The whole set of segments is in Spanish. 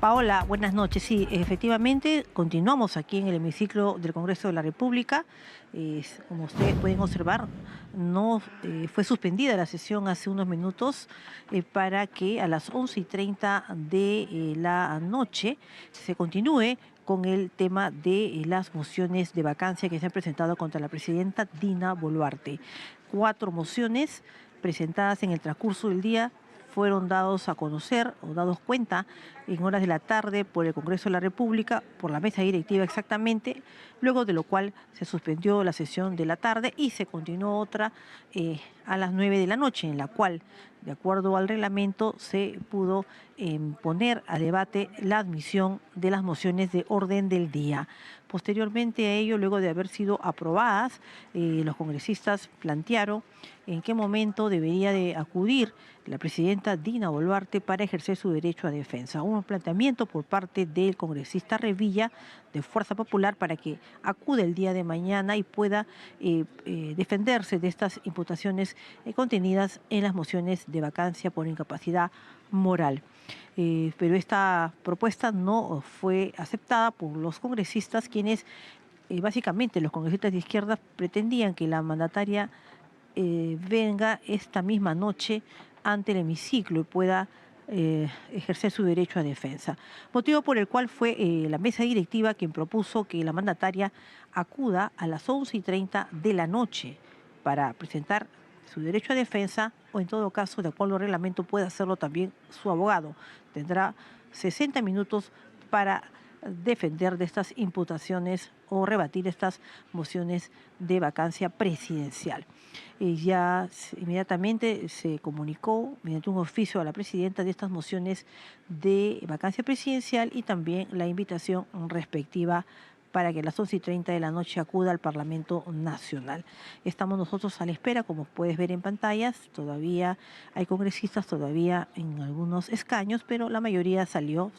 Paola, buenas noches. Sí, efectivamente, continuamos aquí en el hemiciclo del Congreso de la República. Como ustedes pueden observar, no fue suspendida la sesión hace unos minutos para que a las 11:30 de la noche se continúe con el tema de las mociones de vacancia que se han presentado contra la presidenta Dina Boluarte. 4 mociones presentadas en el transcurso del día fueron dados a conocer o dados cuenta en horas de la tarde por el Congreso de la República, por la mesa directiva exactamente, luego de lo cual se suspendió la sesión de la tarde y se continuó otra a las 9 de la noche, en la cual, de acuerdo al reglamento, se pudo poner a debate la admisión de las mociones de orden del día. Posteriormente a ello, luego de haber sido aprobadas, los congresistas plantearon en qué momento debería de acudir la presidenta Dina Boluarte para ejercer su derecho a defensa. Un planteamiento por parte del congresista Revilla de Fuerza Popular para que acude el día de mañana y pueda defenderse de estas imputaciones contenidas en las mociones de vacancia por incapacidad moral. Pero esta propuesta no fue aceptada por los congresistas, quienes básicamente los congresistas de izquierda pretendían que la mandataria venga esta misma noche ante el hemiciclo y pueda ejercer su derecho a defensa. Motivo por el cual fue la mesa directiva quien propuso que la mandataria acuda a las 11:30 de la noche para presentar su derecho a defensa, o en todo caso, de acuerdo al reglamento, puede hacerlo también su abogado. Tendrá 60 minutos para defender de estas imputaciones o rebatir estas mociones de vacancia presidencial. Ya inmediatamente se comunicó mediante un oficio a la presidenta de estas mociones de vacancia presidencial y también la invitación respectiva para que a las 11:30 de la noche acuda al Parlamento Nacional. Estamos nosotros a la espera, como puedes ver en pantallas, todavía hay congresistas, todavía en algunos escaños, pero la mayoría salió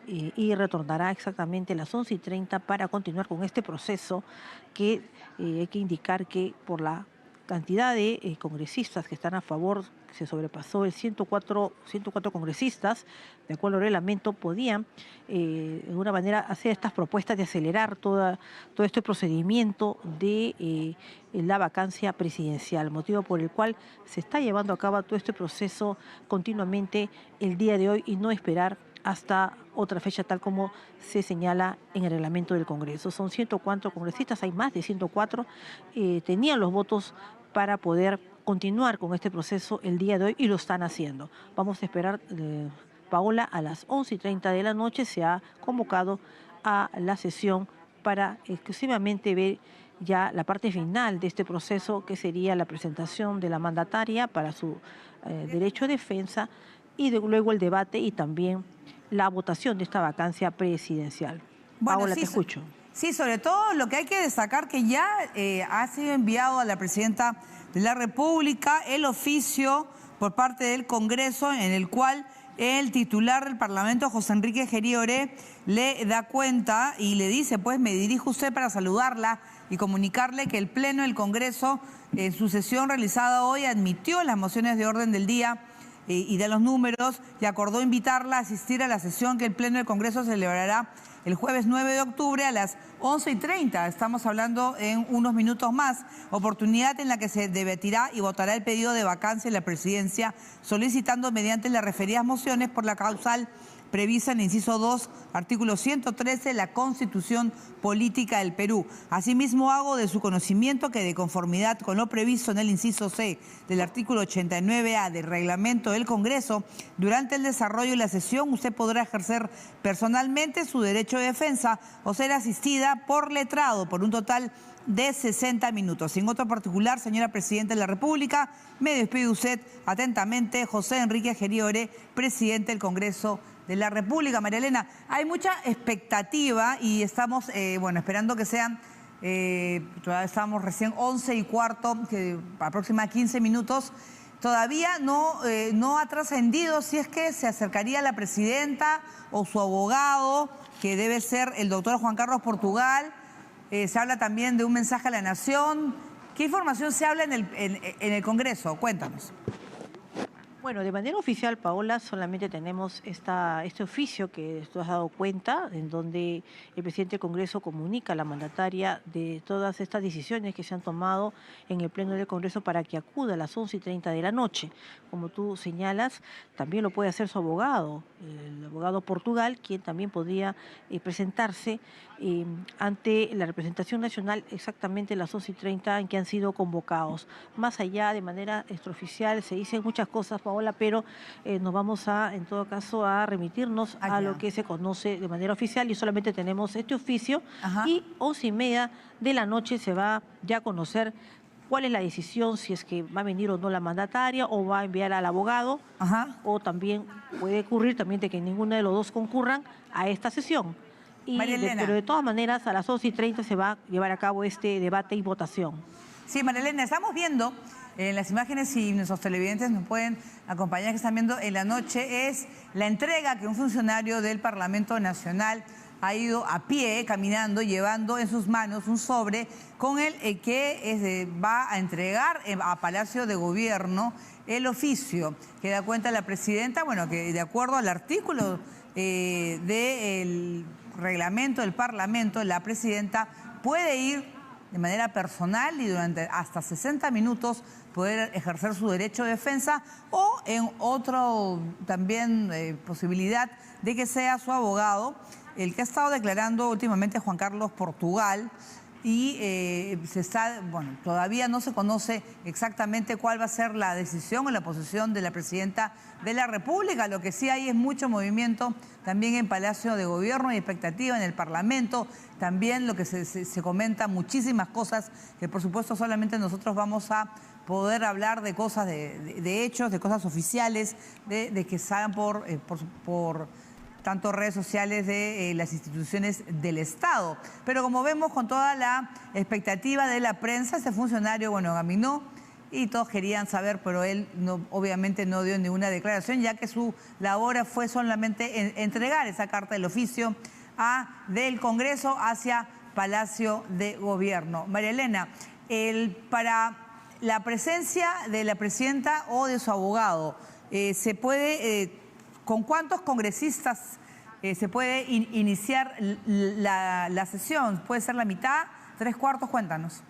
y retornará exactamente a las 11:30 para continuar con este proceso que hay que indicar que por la cantidad de congresistas que están a favor, se sobrepasó el 104 congresistas, de acuerdo al reglamento, podían de alguna manera hacer estas propuestas de acelerar todo este procedimiento de la vacancia presidencial, motivo por el cual se está llevando a cabo todo este proceso continuamente el día de hoy y no esperar hasta otra fecha tal como se señala en el reglamento del Congreso. Son 104 congresistas, hay más de 104, tenían los votos para poder continuar con este proceso el día de hoy y lo están haciendo. Vamos a esperar, Paola, a las 11:30 de la noche se ha convocado a la sesión para exclusivamente ver ya la parte final de este proceso, que sería la presentación de la mandataria para su derecho a defensa y luego el debate y también la votación de esta vacancia presidencial. Bueno, Paola, sí, te escucho. Sí, sobre todo lo que hay que destacar que ya ha sido enviado a la presidenta de la República el oficio por parte del Congreso en el cual el titular del Parlamento, José Enrique Geriore, le da cuenta y le dice, pues me dirijo a usted para saludarla y comunicarle que el Pleno del Congreso, en su sesión realizada hoy, admitió las mociones de orden del día y de los números y acordó invitarla a asistir a la sesión que el Pleno del Congreso celebrará el jueves 9 de octubre a las 11:30. Estamos hablando en unos minutos más. Oportunidad en la que se debatirá y votará el pedido de vacancia en la presidencia, solicitando mediante las referidas mociones por la causal prevista en el inciso 2, artículo 113 de la Constitución Política del Perú. Asimismo, hago de su conocimiento que, de conformidad con lo previsto en el inciso C del artículo 89A del reglamento del Congreso, durante el desarrollo de la sesión usted podrá ejercer personalmente su derecho de defensa o ser asistida por letrado por un total de 60 minutos. Sin otro particular, señora Presidenta de la República, me despide usted atentamente, José Enrique Geriore, Presidente del Congreso de la República. María Elena, hay mucha expectativa y estamos, esperando que sean, todavía estamos recién 11:15, que aproximadamente 15 minutos. Todavía no ha trascendido si es que se acercaría la presidenta o su abogado, que debe ser el doctor Juan Carlos Portugal. Se habla también de un mensaje a la nación. ¿Qué información se habla en el Congreso? Cuéntanos. Bueno, de manera oficial, Paola, solamente tenemos este oficio que tú has dado cuenta, en donde el presidente del Congreso comunica a la mandataria de todas estas decisiones que se han tomado en el Pleno del Congreso para que acuda a las 11:30 de la noche. Como tú señalas, también lo puede hacer su abogado, el abogado Portugal, quien también podría presentarse eh, ante la representación nacional exactamente a las 11:30 en que han sido convocados. Más allá, de manera extraoficial, se dicen muchas cosas, Paola, pero nos vamos a, en todo caso, a remitirnos a lo Ya. que se conoce de manera oficial y solamente tenemos este oficio Ajá. y 11:30 de la noche se va ya a conocer cuál es la decisión, si es que va a venir o no la mandataria o va a enviar al abogado, Ajá. o también puede ocurrir también de que ninguno de los dos concurran a esta sesión. María Elena. Pero de todas maneras, a las 11:30 se va a llevar a cabo este debate y votación. Sí, María Elena, estamos viendo en las imágenes, si nuestros televidentes nos pueden acompañar, que están viendo en la noche, es la entrega que un funcionario del Parlamento Nacional ha ido a pie, caminando, llevando en sus manos un sobre con el que va a entregar a Palacio de Gobierno el oficio que da cuenta la presidenta, bueno, que de acuerdo al artículo del reglamento del Parlamento, la presidenta puede ir de manera personal y durante hasta 60 minutos poder ejercer su derecho de defensa, o en otro también posibilidad de que sea su abogado, el que ha estado declarando últimamente Juan Carlos Portugal, y bueno, todavía no se conoce exactamente cuál va a ser la decisión o la posición de la presidenta de la República. Lo que sí hay es mucho movimiento también en Palacio de Gobierno y expectativa en el Parlamento. También lo que se comenta, muchísimas cosas que por supuesto solamente nosotros vamos a poder hablar de cosas, de hechos, de cosas oficiales, de que salgan por tanto redes sociales de las instituciones del Estado. Pero como vemos, con toda la expectativa de la prensa, este funcionario, bueno, caminó y todos querían saber, pero él obviamente no dio ninguna declaración, ya que su labor fue solamente entregar esa carta del oficio del Congreso hacia Palacio de Gobierno. María Elena, para la presencia de la presidenta o de su abogado, se puede... ¿Con cuántos congresistas se puede iniciar la sesión? ¿Puede ser la mitad? ¿3/4? Cuéntanos.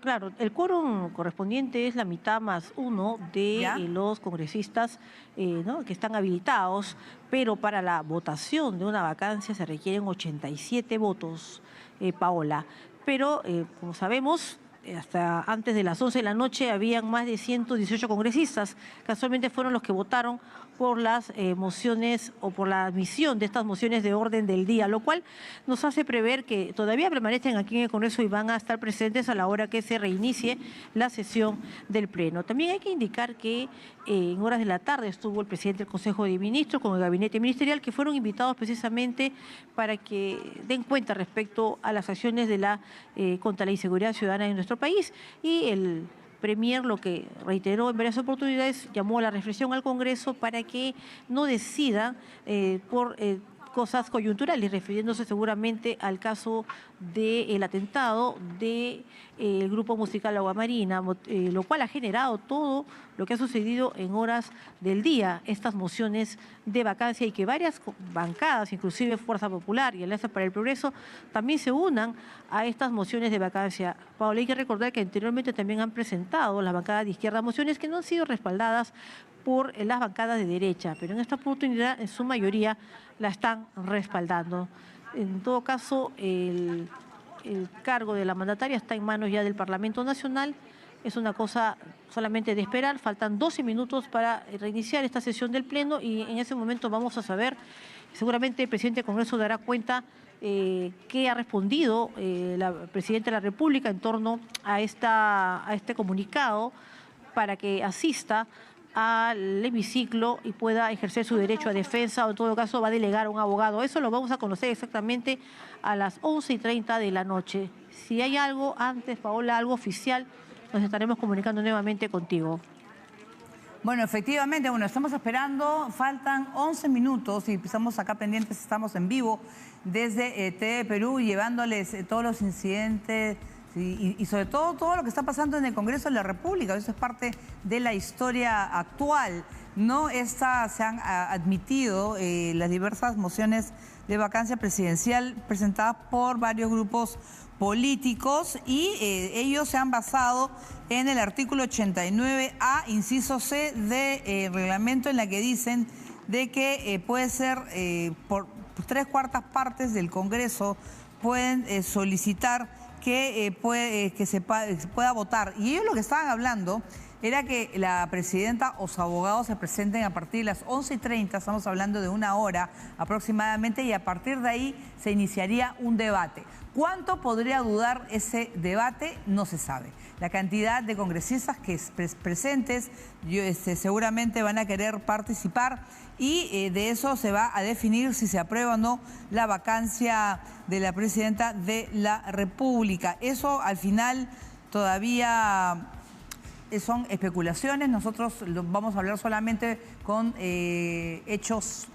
Claro, el quórum correspondiente es la mitad más uno de los congresistas ¿no?, que están habilitados, pero para la votación de una vacancia se requieren 87 votos, Paola. Pero, como sabemos, hasta antes de las 11 de la noche habían más de 118 congresistas. Casualmente fueron los que votaron por las mociones o por la admisión de estas mociones de orden del día, lo cual nos hace prever que todavía permanecen aquí en el Congreso y van a estar presentes a la hora que se reinicie la sesión del Pleno. También hay que indicar que en horas de la tarde estuvo el presidente del Consejo de Ministros con el gabinete ministerial, que fueron invitados precisamente para que den cuenta respecto a las acciones contra la inseguridad ciudadana en nuestro país. Y el Premier, lo que reiteró en varias oportunidades, llamó a la reflexión al Congreso para que no decida por cosas coyunturales, refiriéndose seguramente al caso del atentado del grupo musical Agua Marina, lo cual ha generado todo lo que ha sucedido en horas del día, estas mociones de vacancia, y que varias bancadas, inclusive Fuerza Popular y Alianza para el Progreso, también se unan a estas mociones de vacancia. Paola, hay que recordar que anteriormente también han presentado las bancadas de izquierda mociones que no han sido respaldadas por las bancadas de derecha, pero en esta oportunidad, en su mayoría, la están respaldando. En todo caso, el cargo de la mandataria está en manos ya del Parlamento Nacional. Es una cosa solamente de esperar. Faltan 12 minutos para reiniciar esta sesión del Pleno y en ese momento vamos a saber, seguramente el presidente del Congreso dará cuenta qué ha respondido la presidenta de la República en torno a este comunicado para que asista al hemiciclo y pueda ejercer su derecho a defensa, o en todo caso va a delegar a un abogado. Eso lo vamos a conocer exactamente a las 11:30 de la noche. Si hay algo antes, Paola, algo oficial, nos estaremos comunicando nuevamente contigo. Bueno, efectivamente, estamos esperando, faltan 11 minutos y estamos acá pendientes, estamos en vivo desde TV Perú, llevándoles todos los incidentes Sí, y sobre todo lo que está pasando en el Congreso de la República. Eso es parte de la historia actual. No se han admitido las diversas mociones de vacancia presidencial presentadas por varios grupos políticos y ellos se han basado en el artículo 89A, inciso C de reglamento, en la que dicen de que puede ser por 3/4 partes del Congreso pueden solicitar que se pueda votar. Y ellos lo que estaban hablando era que la presidenta o su abogado se presenten a partir de las 11:30, estamos hablando de 1 hora aproximadamente, y a partir de ahí se iniciaría un debate. ¿Cuánto podría durar ese debate? No se sabe. La cantidad de congresistas que presentes seguramente van a querer participar y de eso se va a definir si se aprueba o no la vacancia de la presidenta de la República. Eso al final todavía son especulaciones. Nosotros vamos a hablar solamente con hechos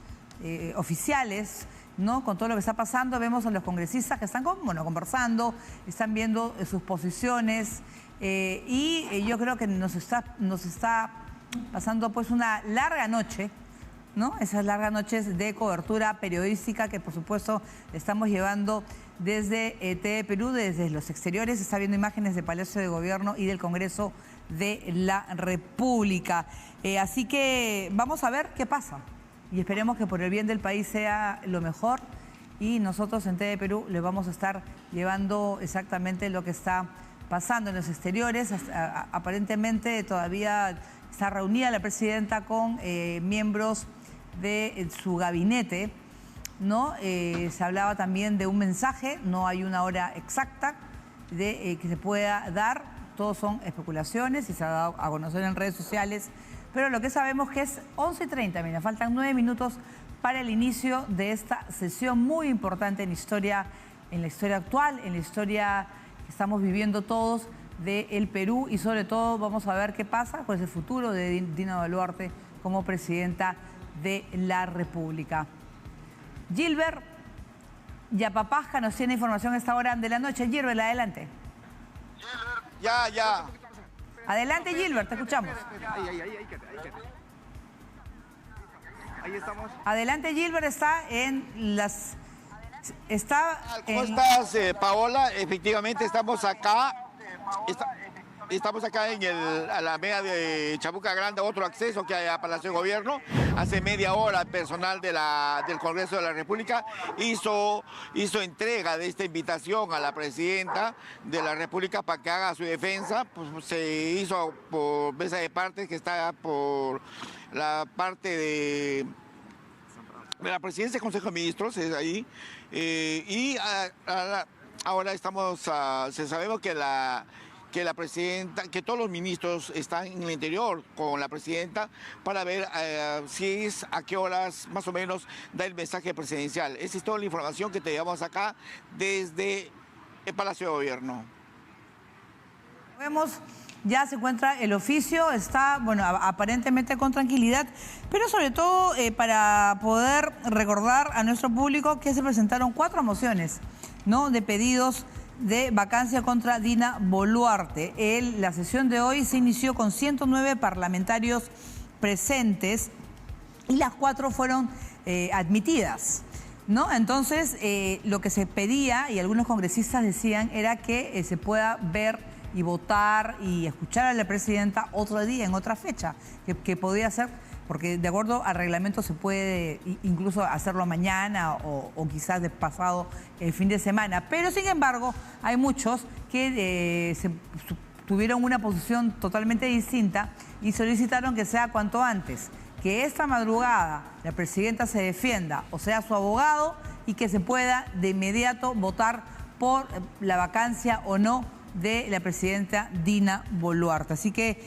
oficiales, ¿no? Con todo lo que está pasando. Vemos a los congresistas que están conversando, están viendo sus posiciones y yo creo que nos está pasando pues una larga noche, ¿no? Esas largas noches de cobertura periodística que por supuesto estamos llevando desde TV Perú, desde los exteriores. Está viendo imágenes del Palacio de Gobierno y del Congreso de la República. Así que vamos a ver qué pasa y esperemos que por el bien del país sea lo mejor, y nosotros en TV Perú les vamos a estar llevando exactamente lo que está pasando en los exteriores. Aparentemente todavía está reunida la presidenta con miembros de su gabinete, ¿no? Se hablaba también de un mensaje, no hay una hora exacta que se pueda dar, todos son especulaciones y se ha dado a conocer en redes sociales, pero lo que sabemos que es 11:30, mira, faltan 9 minutos para el inicio de esta sesión muy importante en la historia actual, en la historia que estamos viviendo todos del Perú, y sobre todo vamos a ver qué pasa con el futuro de Dina Boluarte como presidenta de la República. Gilbert Yapapasca nos tiene información a esta hora de la noche. Gilbert, adelante. Ya. Adelante, Gilbert, te escuchamos. Ahí estamos. Adelante, Gilbert, ¿Cómo estás, Paola? Efectivamente, estamos acá. Estamos acá en la Alameda de Chabuca Grande, otro acceso que hay a Palacio de Gobierno. Hace media hora el personal del Congreso de la República hizo entrega de esta invitación a la presidenta de la República para que haga su defensa. Pues se hizo por mesa de partes, que está por la parte de la presidencia del Consejo de Ministros, es ahí. Ahora sabemos que la presidenta, que todos los ministros están en el interior con la presidenta para ver a qué horas más o menos da el mensaje presidencial. Esa es toda la información que te llevamos acá desde el Palacio de Gobierno. Vemos, ya se encuentra el oficio, está, aparentemente con tranquilidad, pero sobre todo para poder recordar a nuestro público que se presentaron 4 mociones, ¿no?, de pedidos de vacancia contra Dina Boluarte. La sesión de hoy se inició con 109 parlamentarios presentes y las 4 fueron admitidas, ¿no? Entonces, lo que se pedía, y algunos congresistas decían, era que se pueda ver y votar y escuchar a la presidenta otro día, en otra fecha, que podía ser, porque de acuerdo al reglamento se puede incluso hacerlo mañana o quizás de pasado el fin de semana. Pero sin embargo, hay muchos que tuvieron una posición totalmente distinta y solicitaron que sea cuanto antes, que esta madrugada la presidenta se defienda, o sea, su abogado, y que se pueda de inmediato votar por la vacancia o no de la presidenta Dina Boluarte. Así que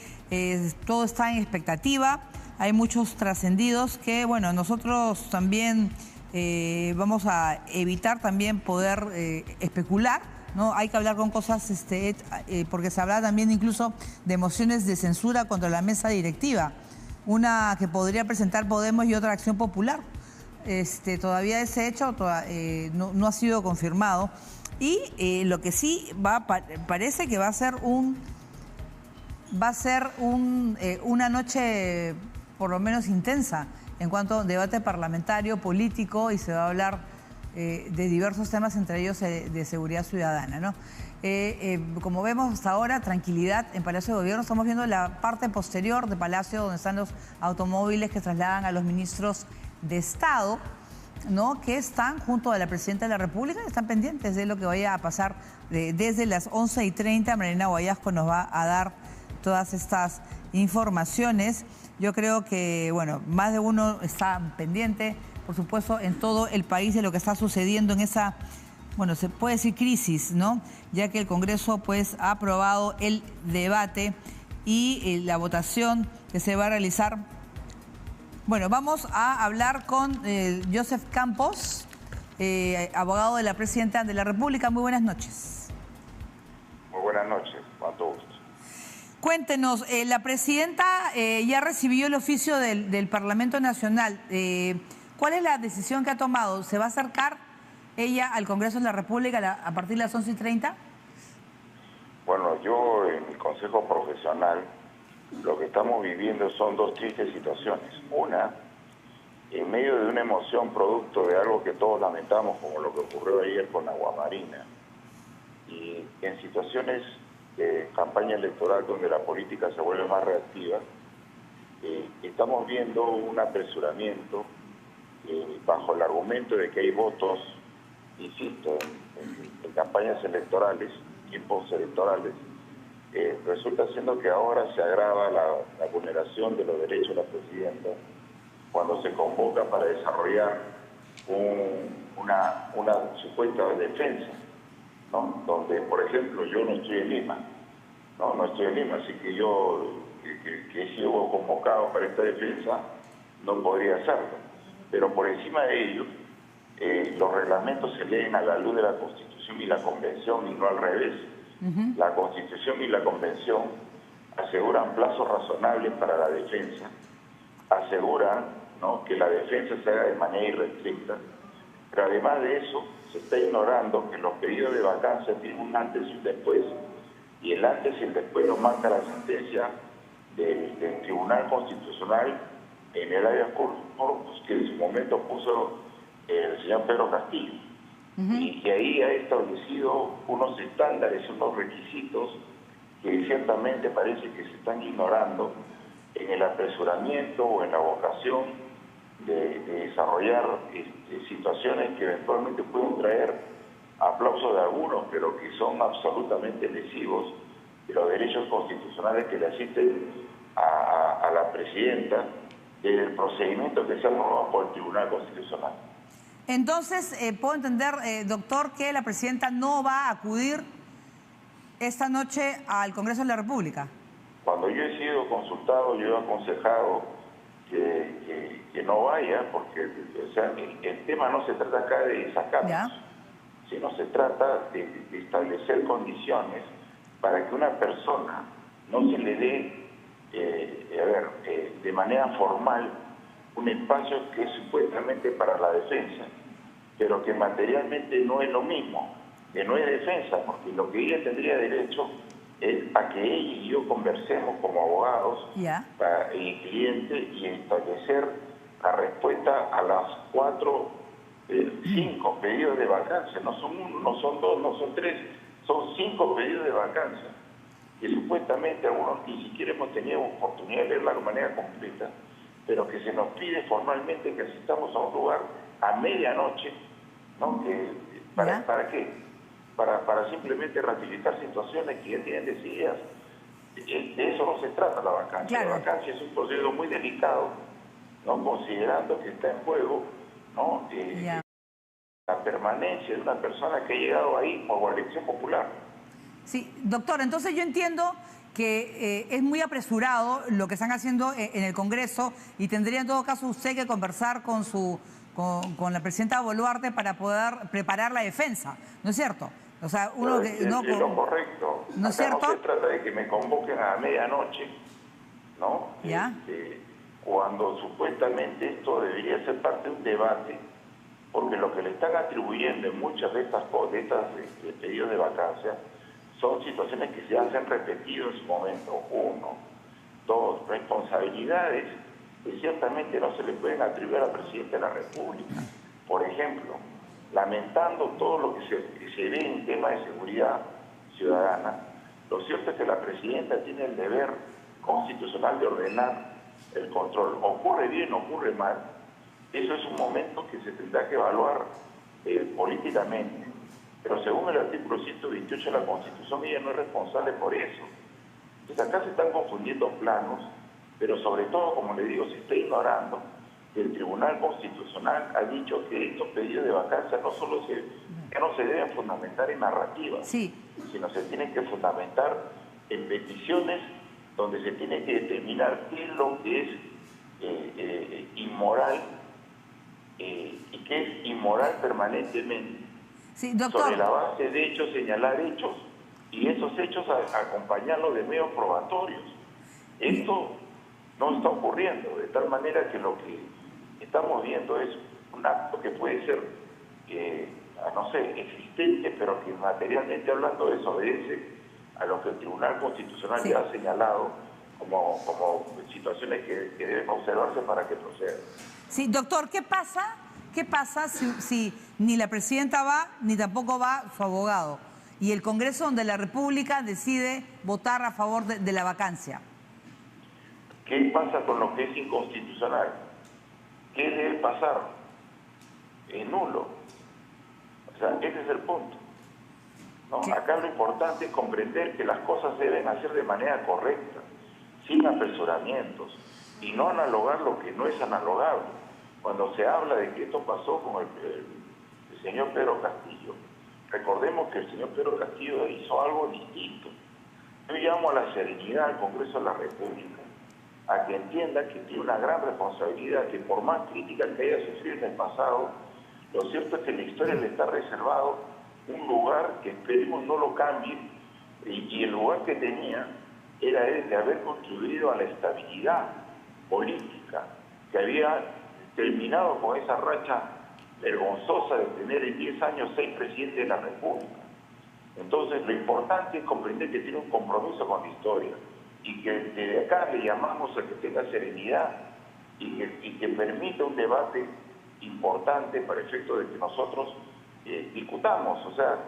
todo está en expectativa. Hay muchos trascendidos que, nosotros también vamos a evitar también poder especular, ¿no? Hay que hablar con cosas, porque se habla también incluso de mociones de censura contra la mesa directiva. Una que podría presentar Podemos y otra Acción Popular. Todavía ese hecho no ha sido confirmado, Y lo que sí parece que va a ser una noche por lo menos intensa en cuanto a debate parlamentario, político, y se va a hablar de diversos temas, entre ellos de seguridad ciudadana, ¿no? Como vemos hasta ahora, tranquilidad en Palacio de Gobierno. Estamos viendo la parte posterior de Palacio, donde están los automóviles que trasladan a los ministros de Estado, ¿no?, que están junto a la Presidenta de la República, están pendientes de lo que vaya a pasar desde las 11:30. Marina Guayasco nos va a dar todas estas informaciones. Yo creo que, bueno, más de uno está pendiente, por supuesto, en todo el país de lo que está sucediendo en esa, bueno, se puede decir crisis, ¿no? Ya que el Congreso, pues, ha aprobado el debate y la votación que se va a realizar. Bueno, vamos a hablar con Joseph Campos, abogado de la Presidenta de la República. Muy buenas noches. Muy buenas noches, cuánto gusto. Cuéntenos, la Presidenta ya recibió el oficio del Parlamento Nacional. ¿Cuál es la decisión que ha tomado? ¿Se va a acercar ella al Congreso de la República a partir de las 11:30? Bueno, yo en mi consejo profesional lo que estamos viviendo son dos tristes situaciones. Una, en medio de una emoción producto de algo que todos lamentamos, como lo que ocurrió ayer con Agua Marina, y en situaciones de campaña electoral donde la política se vuelve más reactiva, estamos viendo un apresuramiento bajo el argumento de que hay votos, insisto, en campañas electorales, tiempos electorales. Resulta siendo que ahora se agrava la vulneración de los derechos de la Presidenta cuando se convoca para desarrollar una supuesta defensa, ¿no? Donde, por ejemplo, yo no estoy en Lima, no estoy en Lima, así que yo, que he sido convocado para esta defensa, no podría hacerlo. Pero por encima de ello, los reglamentos se leen a la luz de la Constitución y la Convención y no al revés. La Constitución y la Convención aseguran plazos razonables para la defensa, aseguran, ¿no?, que la defensa se haga de manera irrestricta, pero además de eso se está ignorando que los periodos de vacancia tienen un antes y un después, y el antes y el después lo marca la sentencia del Tribunal Constitucional en el área corpus que en su momento puso el señor Pedro Castillo. Y ahí ha establecido unos estándares, unos requisitos que ciertamente parece que se están ignorando en el apresuramiento o en la vocación de desarrollar situaciones que eventualmente pueden traer aplausos de algunos, pero que son absolutamente lesivos de los derechos constitucionales que le asisten a la Presidenta del procedimiento que se ha aprobado por el Tribunal Constitucional. Entonces, puedo entender, doctor, que la Presidenta no va a acudir esta noche al Congreso de la República. Cuando yo he sido consultado, yo he aconsejado que no vaya, porque o sea, el tema no se trata acá de sacarnos, sino se trata de establecer condiciones para que una persona no se le dé, de manera formal, un espacio que es supuestamente para la defensa, pero que materialmente no es lo mismo, que no es defensa, porque lo que ella tendría derecho es a que ella y yo conversemos como abogados y clientes y establecer la respuesta a las 5 pedidos de vacancia. No son 1, no son 2, no son 3, son 5 pedidos de vacancia, que supuestamente algunos ni siquiera hemos tenido oportunidad de leerla de manera completa, pero que se nos pide formalmente que asistamos a un lugar a medianoche, ¿no? ¿Para qué? Para simplemente ratificar situaciones que ya tienen decididas. De eso no se trata la vacancia. Claro. La vacancia es un proceso muy delicado, ¿no?, considerando que está en juego, ¿no?, la permanencia de una persona que ha llegado ahí por elección popular. Sí, doctor, entonces yo entiendo que es muy apresurado lo que están haciendo en el Congreso y tendría en todo caso usted que conversar con la Presidenta Boluarte para poder preparar la defensa, ¿no es cierto? O sea, uno que... Es lo correcto. ¿No es cierto? No se trata de que me convoquen a medianoche, ¿no? ¿Ya? Cuando supuestamente esto debería ser parte de un debate porque lo que le están atribuyendo en muchas de estas pedidos de vacancia son situaciones que se han repetido en su momento. Uno. Dos, responsabilidades que ciertamente no se le pueden atribuir al presidente de la República. Por ejemplo, lamentando todo lo que se ve en tema de seguridad ciudadana, lo cierto es que la presidenta tiene el deber constitucional de ordenar el control. Ocurre bien, ocurre mal, eso es un momento que se tendrá que evaluar políticamente. Pero según el artículo 128 de la Constitución, ella no es responsable por eso. Entonces acá se están confundiendo planos, pero sobre todo, como le digo, se está ignorando que el Tribunal Constitucional ha dicho que estos pedidos de vacancia no se deben fundamentar en narrativas, sino se tienen que fundamentar en peticiones donde se tiene que determinar qué es lo que es inmoral y qué es inmoral permanentemente. Sí, doctor. Sobre la base de hechos, señalar hechos y esos hechos acompañarlos de medios probatorios. Esto no está ocurriendo, de tal manera que lo que estamos viendo es un acto que puede ser, no sé, existente, pero que materialmente hablando desobedece a lo que el Tribunal Constitucional ya ha señalado como situaciones que deben observarse para que proceda. Sí, doctor, ¿qué pasa? ¿Qué pasa si ni la presidenta va, ni tampoco va su abogado? Y el Congreso de la República decide votar a favor de la vacancia. ¿Qué pasa con lo que es inconstitucional? ¿Qué debe pasar? Es nulo. O sea, ese es el punto, ¿no? Sí. Acá lo importante es comprender que las cosas se deben hacer de manera correcta, sin apresuramientos, y no analogar lo que no es analogable. Cuando se habla de que esto pasó con el señor Pedro Castillo, recordemos que el señor Pedro Castillo hizo algo distinto. Yo llamo a la serenidad al Congreso de la República, a que entienda que tiene una gran responsabilidad, que por más críticas que haya sufrido en el pasado, lo cierto es que en la historia le está reservado un lugar que esperemos no lo cambie, y el lugar que tenía era el de haber contribuido a la estabilidad política, que había terminado con esa racha vergonzosa de tener en 10 años 6 presidentes de la República. Entonces lo importante es comprender que tiene un compromiso con la historia y que desde acá le llamamos a que tenga serenidad y que permita un debate importante para efecto de que nosotros discutamos. O sea,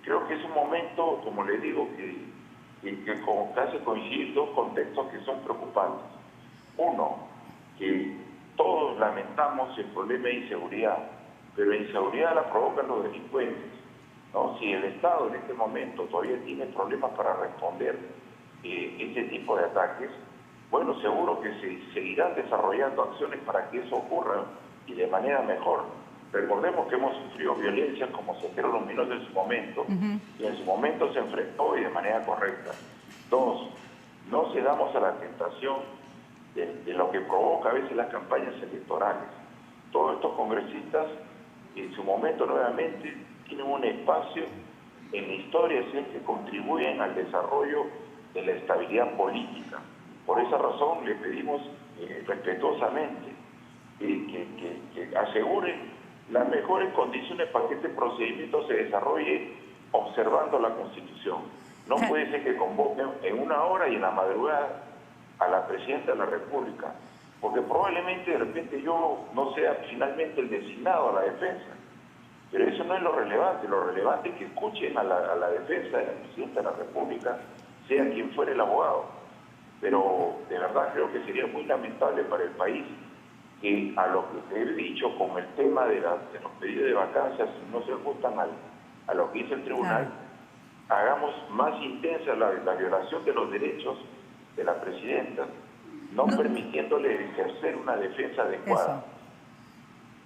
creo que es un momento, como le digo, que hace coincidir dos contextos que son preocupantes. Uno, que todos lamentamos el problema de inseguridad, pero la inseguridad la provocan los delincuentes, ¿no? Si el Estado en este momento todavía tiene problemas para responder ese tipo de ataques, bueno, seguro que se seguirán desarrollando acciones para que eso ocurra y de manera mejor. Recordemos que hemos sufrido violencia como Sendero Luminoso en su momento, y en su momento se enfrentó y de manera correcta. Dos, no cedamos a la tentación de lo que provoca a veces las campañas electorales. Todos estos congresistas en su momento nuevamente tienen un espacio en la historia, es decir, que contribuyen al desarrollo de la estabilidad política. Por esa razón le pedimos respetuosamente que aseguren las mejores condiciones para que este procedimiento se desarrolle observando la Constitución. No puede ser que convoquen en una hora y en la madrugada a la presidenta de la República, porque probablemente de repente yo no sea finalmente el designado a la defensa, pero eso no es lo relevante es que escuchen a la defensa de la presidenta de la República, sea quien fuere el abogado. Pero de verdad creo que sería muy lamentable para el país que a lo que te he dicho con el tema de los pedidos de vacancias, si no se ajustan a lo que dice el tribunal, hagamos más intensa la violación de los derechos de la presidenta, no permitiéndole ejercer una defensa adecuada. Eso.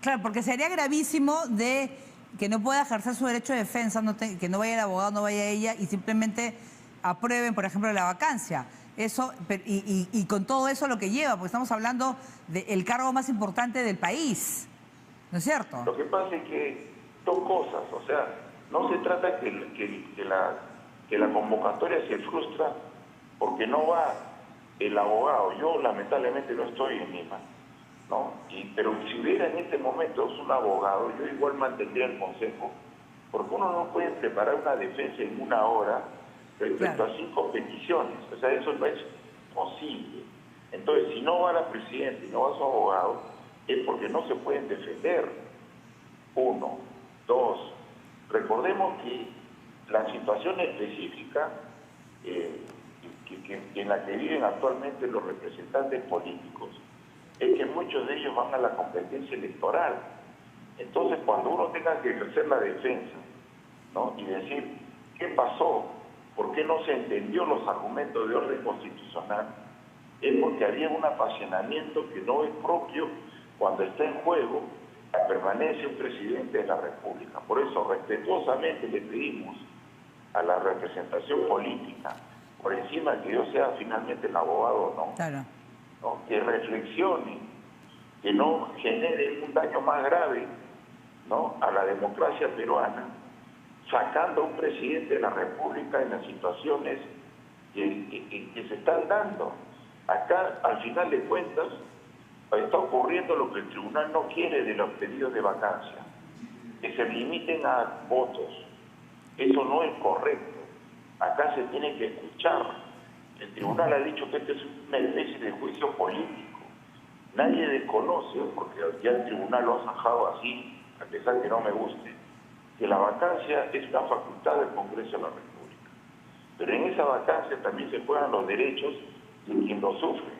Claro, porque sería gravísimo de que no pueda ejercer su derecho de defensa, que no vaya el abogado, no vaya ella, y simplemente aprueben, por ejemplo, la vacancia. Eso, y con todo eso lo que lleva, porque estamos hablando del cargo más importante del país, ¿no es cierto? Lo que pasa es que dos cosas, o sea, no se trata que la convocatoria se frustra porque no va el abogado. Yo lamentablemente no estoy en Lima, ¿no? Pero si hubiera en este momento un abogado, yo igual mantendría el consejo, porque uno no puede preparar una defensa en 1 hora respecto a 5 peticiones. O sea, eso no es posible. Entonces, si no va la presidenta y no va su abogado, es porque no se pueden defender. 1. 2. Recordemos que la situación específica en la que viven actualmente los representantes políticos es que muchos de ellos van a la competencia electoral. Entonces, cuando uno tenga que ejercer la defensa, ¿no? Y decir, ¿qué pasó? ¿Por qué no se entendió los argumentos de orden constitucional? Es porque había un apasionamiento que no es propio cuando está en juego la permanencia de un presidente de la República. Por eso, respetuosamente le pedimos a la representación política, por encima de que yo sea finalmente el abogado, ¿no? Claro. ¿No? Que reflexione, que no genere un daño más grave, ¿no?, a la democracia peruana, sacando a un presidente de la República en las situaciones que se están dando. Acá, al final de cuentas, está ocurriendo lo que el tribunal no quiere de los pedidos de vacancia, que se limiten a votos. Eso no es correcto. Acá se tiene que escuchar. El tribunal ha dicho que este es una especie de juicio político. Nadie desconoce, porque ya el tribunal lo ha zanjado así, a pesar de que no me guste, que la vacancia es una facultad del Congreso de la República. Pero en esa vacancia también se juegan los derechos de quien lo sufre,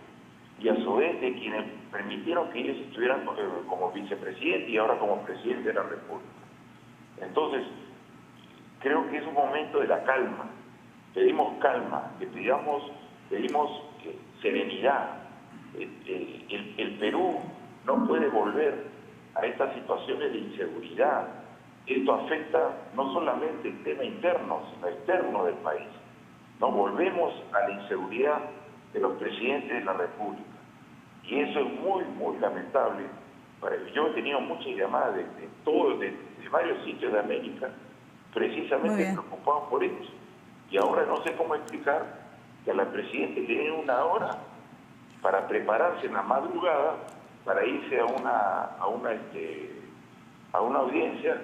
y a su vez de quienes permitieron que ellos estuvieran como vicepresidente y ahora como presidente de la República. Entonces, creo que es un momento de la calma. Pedimos calma, pedimos serenidad. El Perú no puede volver a estas situaciones de inseguridad. Esto afecta no solamente el tema interno, sino externo del país. No volvemos a la inseguridad de los presidentes de la República. Y eso es muy, muy lamentable. Yo he tenido muchas llamadas de varios sitios de América, precisamente preocupados por esto. Y ahora no sé cómo explicar que a la presidenta le den 1 hora para prepararse en la madrugada para irse a una audiencia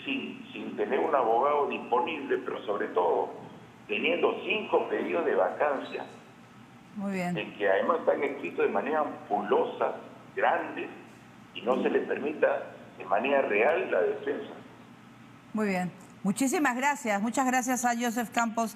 sin tener un abogado disponible, pero sobre todo teniendo 5 pedidos de vacancia. Muy bien. Que además están escritos de manera ampulosa, grandes, y no se les permita de manera real la defensa. Muy bien. Muchísimas gracias. Muchas gracias a Joseph Campos,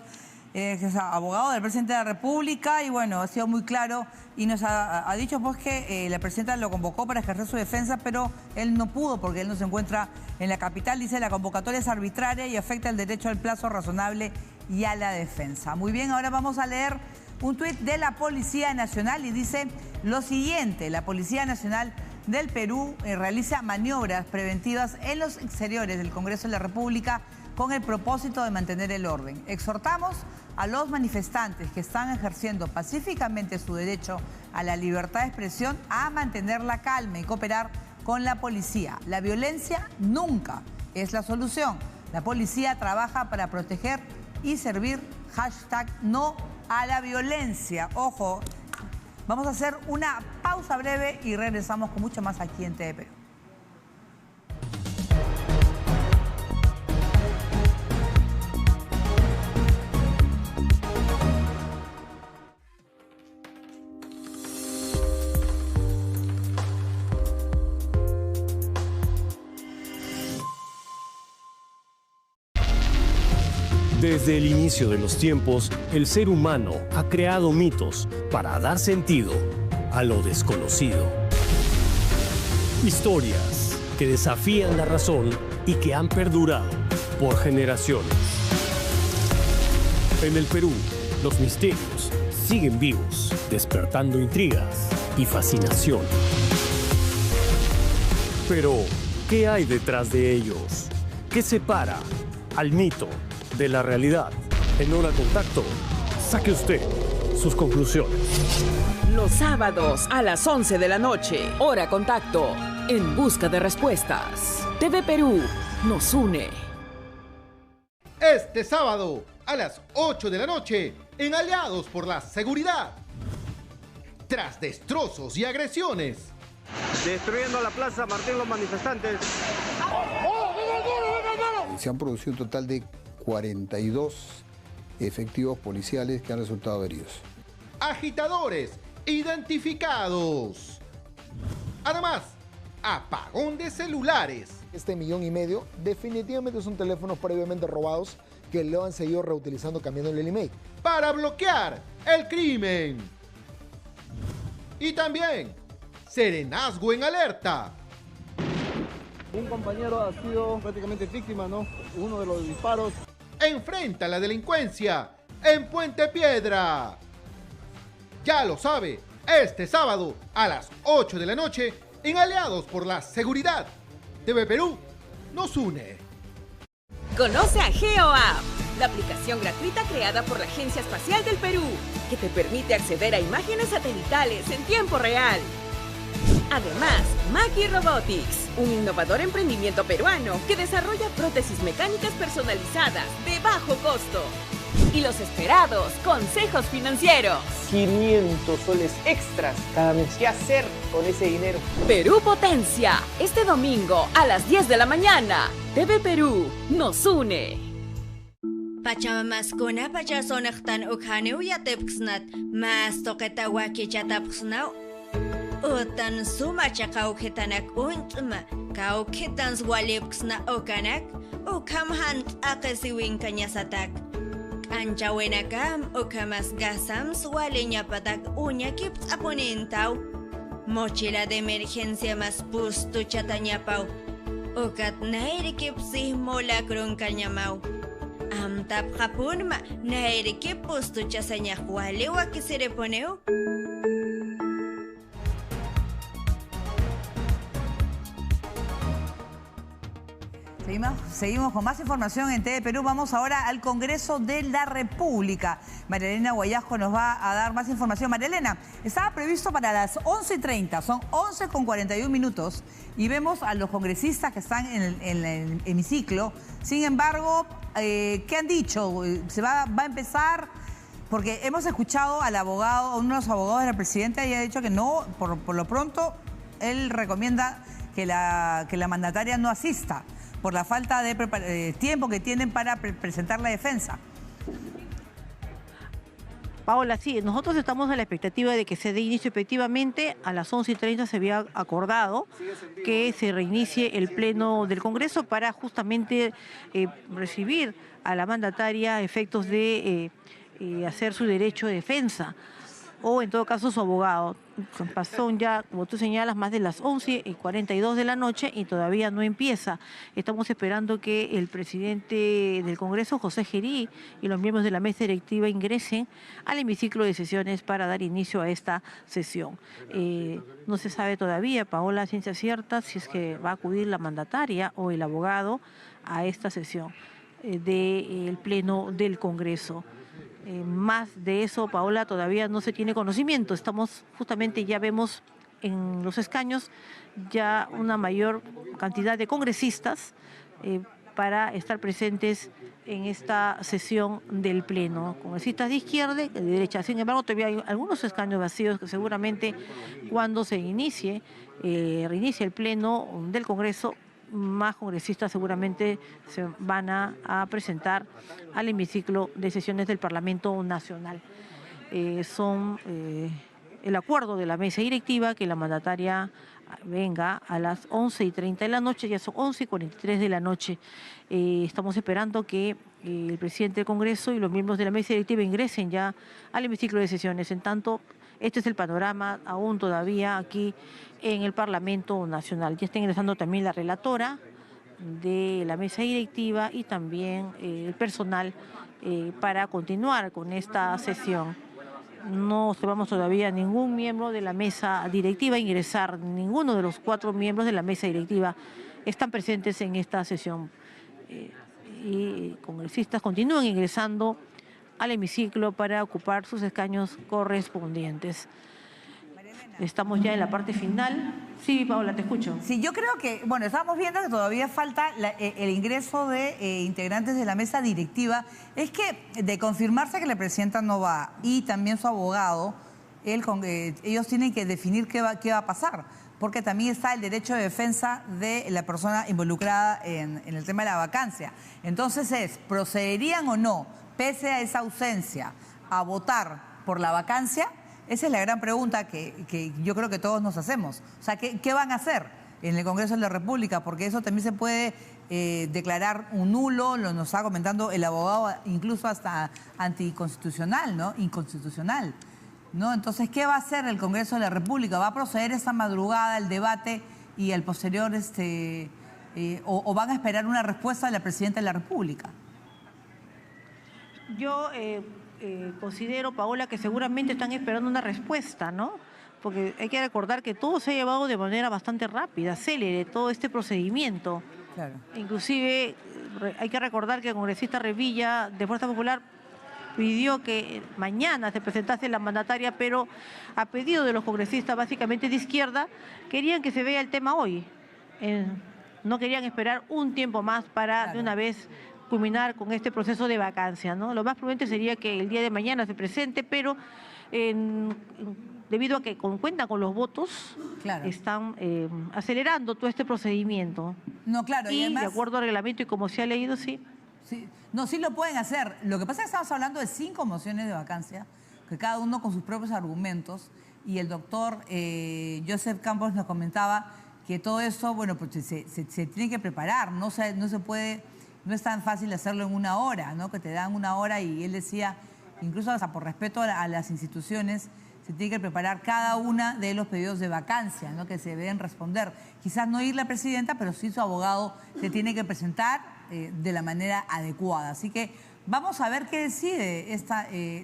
que es abogado del presidente de la República, y bueno, ha sido muy claro y nos ha dicho pues que la presidenta lo convocó para ejercer su defensa, pero él no pudo porque él no se encuentra en la capital. Dice, la convocatoria es arbitraria y afecta el derecho al plazo razonable y a la defensa. Muy bien, ahora vamos a leer un tuit de la Policía Nacional y dice lo siguiente: la Policía Nacional del Perú realiza maniobras preventivas en los exteriores del Congreso de la República con el propósito de mantener el orden. Exhortamos a los manifestantes que están ejerciendo pacíficamente su derecho a la libertad de expresión a mantener la calma y cooperar con la policía. La violencia nunca es la solución. La policía trabaja para proteger y servir. #no a la violencia. Ojo, vamos a hacer una pausa breve y regresamos con mucho más aquí en TV Perú. Desde el inicio de los tiempos, el ser humano ha creado mitos para dar sentido a lo desconocido. Historias que desafían la razón y que han perdurado por generaciones. En el Perú, los misterios siguen vivos, despertando intrigas y fascinación. Pero, ¿qué hay detrás de ellos? ¿Qué separa al mito de la realidad? En Hora Contacto, saque usted sus conclusiones. Los sábados a las 11 de la noche, Hora Contacto, en busca de respuestas. TV Perú nos une. Este sábado a las 8 de la noche, en Aliados por la Seguridad. Tras destrozos y agresiones, destruyendo la plaza Martín los manifestantes. Se han producido un total de 42 efectivos policiales que han resultado heridos. Agitadores identificados. Además, apagón de celulares. Este 1,5 millones definitivamente son teléfonos previamente robados que lo han seguido reutilizando cambiando el email. Para bloquear el crimen. Y también, serenazgo en alerta. Un compañero ha sido prácticamente víctima, ¿no? Uno de los disparos. Enfrenta la delincuencia en Puente Piedra. Ya lo sabe, este sábado a las 8 de la noche en Aliados por la Seguridad. TV Perú nos une. Conoce a GeoApp, la aplicación gratuita creada por la Agencia Espacial del Perú, que te permite acceder a imágenes satelitales en tiempo real. Además, Maki Robotics, un innovador emprendimiento peruano que desarrolla prótesis mecánicas personalizadas de bajo costo. Y los esperados consejos financieros. 500 soles extras cada mes. ¿Qué hacer con ese dinero? Perú Potencia, este domingo a las 10 de la mañana. TV Perú nos une. Pachamaskuna pachasonaqtan ukhaneu yatepksnat mas toqeta wakichatapksnau. Utan sumacha kauketanak untma kauketans walipksna okanak ukhamhant aqesiwin kanyasatak. Anchawenakam ukamas gasams waleñapatak uñakips aponintau. Mochila de emergencia más pustu chatañapau. Ukat nairikipsih mola krunkañamau. Amtap kapunma nairikip pustu chasañak walewa kisireponeu. Seguimos con más información en TV Perú. Vamos ahora al Congreso de la República. María Elena Guayasco nos va a dar más información. María Elena, estaba previsto para las 11:30, son 11:41 y vemos a los congresistas que están en el hemiciclo. Sin embargo, ¿qué han dicho? ¿Se va a empezar? Porque hemos escuchado al abogado, a uno de los abogados de la presidenta, y ha dicho que no, por lo pronto, él recomienda que la mandataria no asista por la falta de tiempo que tienen para presentar la defensa. Paola, sí, nosotros estamos a la expectativa de que se dé inicio efectivamente. A las 11:30 se había acordado que se reinicie el pleno del Congreso para justamente recibir a la mandataria a efectos de hacer su derecho de defensa, o en todo caso su abogado. Pasó ya, como tú señalas, más de las 11:42 de la noche y todavía no empieza. Estamos esperando que el presidente del Congreso, José Gerí, y los miembros de la mesa directiva ingresen al hemiciclo de sesiones para dar inicio a esta sesión. No se sabe todavía, Paola, ciencia cierta, si es que va a acudir la mandataria o el abogado a esta sesión del pleno del Congreso. Más de eso, Paola, todavía no se tiene conocimiento. Estamos justamente, ya vemos en los escaños ya una mayor cantidad de congresistas para estar presentes en esta sesión del Pleno. Congresistas de izquierda y de derecha. Sin embargo, todavía hay algunos escaños vacíos que seguramente cuando se reinicie el Pleno del Congreso, más congresistas seguramente se van a presentar al hemiciclo de sesiones del Parlamento Nacional. Son el acuerdo de la mesa directiva que la mandataria venga a las 11:30 de la noche, ya son 11:43 de la noche. Estamos esperando que el presidente del Congreso y los miembros de la mesa directiva ingresen ya al hemiciclo de sesiones. En tanto, este es el panorama aún todavía aquí en el Parlamento Nacional. Ya está ingresando también la relatora de la mesa directiva y también el personal para continuar con esta sesión. No observamos todavía ningún miembro de la mesa directiva ingresar, ninguno de los 4 miembros de la mesa directiva están presentes en esta sesión. Y congresistas continúan ingresando al hemiciclo para ocupar sus escaños correspondientes. Estamos ya en la parte final. Sí, Paola, te escucho. Sí, yo creo que, bueno, estamos viendo que todavía falta el ingreso de integrantes de la mesa directiva. Es que de confirmarse que la presidenta no va y también su abogado, ellos tienen que definir qué va a pasar. porque también está el derecho de defensa de la persona involucrada en el tema de la vacancia. Entonces ¿procederían o no, pese a esa ausencia, a votar por la vacancia? Esa es la gran pregunta que yo creo que todos nos hacemos. O sea, ¿qué van a hacer en el Congreso de la República? Porque eso también se puede declarar un nulo, lo nos está comentando el abogado, incluso hasta anticonstitucional, ¿no? Inconstitucional, ¿no? Entonces, ¿qué va a hacer el Congreso de la República? ¿Va a proceder esta madrugada el debate y al posterior, o van a esperar una respuesta de la Presidenta de la República? Yo considero, Paola, que seguramente están esperando una respuesta, ¿no? Porque hay que recordar que todo se ha llevado de manera bastante rápida, célere, todo este procedimiento. Claro. Inclusive hay que recordar que el congresista Revilla de Fuerza Popular pidió que mañana se presentase la mandataria, pero a pedido de los congresistas básicamente de izquierda, querían que se vea el tema hoy. No querían esperar un tiempo más para de una vez culminar con este proceso de vacancia, ¿no? Lo más prudente sería que el día de mañana se presente, pero debido a que cuentan con los votos, están acelerando todo este procedimiento. No, claro. Y además, de acuerdo al reglamento y como se ha leído, sí. No, sí lo pueden hacer. Lo que pasa es que estamos hablando de 5 mociones de vacancia, que cada uno con sus propios argumentos, y el doctor Joseph Campos nos comentaba que todo eso, bueno, pues se tiene que preparar, no se puede, no es tan fácil hacerlo en una hora, ¿no? Que te dan una hora y él decía, incluso hasta por respeto a las instituciones, se tiene que preparar cada una de los pedidos de vacancia, ¿no? Que se deben responder. Quizás no ir la presidenta, pero sí su abogado se tiene que presentar de la manera adecuada. Así que vamos a ver qué decide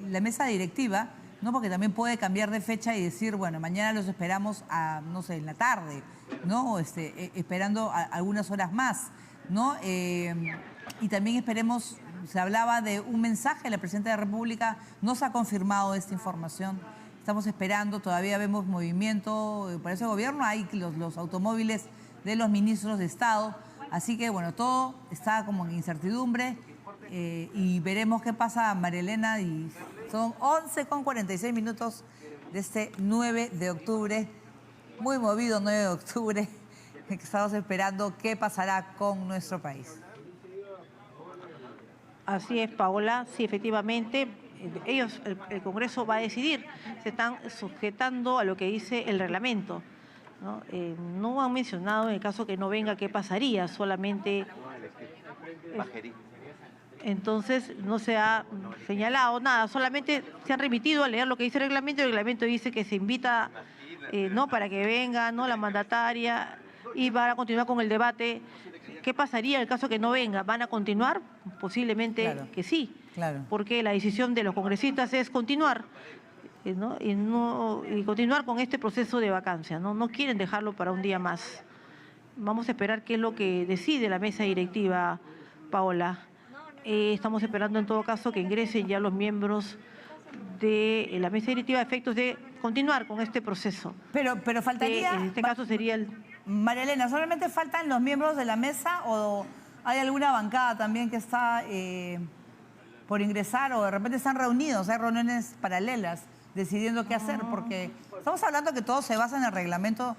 la mesa directiva, ¿no? Porque también puede cambiar de fecha y decir, bueno, mañana los esperamos no sé, en la tarde, ¿no? Esperando algunas horas más, ¿no? Y también esperemos, se hablaba de un mensaje de la Presidenta de la República, no se ha confirmado esta información. Estamos esperando, todavía vemos movimiento por ese gobierno, hay los automóviles de los ministros de Estado, así que bueno, todo está como en incertidumbre y veremos qué pasa, María Elena, y son 11:46 de este 9 de octubre, muy movido 9 de octubre, que estamos esperando qué pasará con nuestro país. Así es, Paola, sí, efectivamente. El Congreso va a decidir, se están sujetando a lo que dice el reglamento, ¿no? No han mencionado en el caso que no venga qué pasaría, solamente... Entonces no se ha señalado nada, solamente se han remitido a leer lo que dice el reglamento dice que se invita no para que venga no la mandataria y van a continuar con el debate. ¿Qué pasaría en el caso que no venga? ¿Van a continuar? Posiblemente que sí. Claro. Porque la decisión de los congresistas es continuar, ¿no? Y continuar con este proceso de vacancia, ¿no? No quieren dejarlo para un día más. Vamos a esperar qué es lo que decide la mesa directiva, Paola. Estamos esperando en todo caso que ingresen ya los miembros de la mesa directiva a efectos de continuar con este proceso. Pero faltaría... En este caso sería el... María Elena, ¿solamente faltan los miembros de la mesa o hay alguna bancada también que está por ingresar o de repente están reunidos, hay reuniones paralelas decidiendo qué hacer? Porque estamos hablando que todo se basa en el reglamento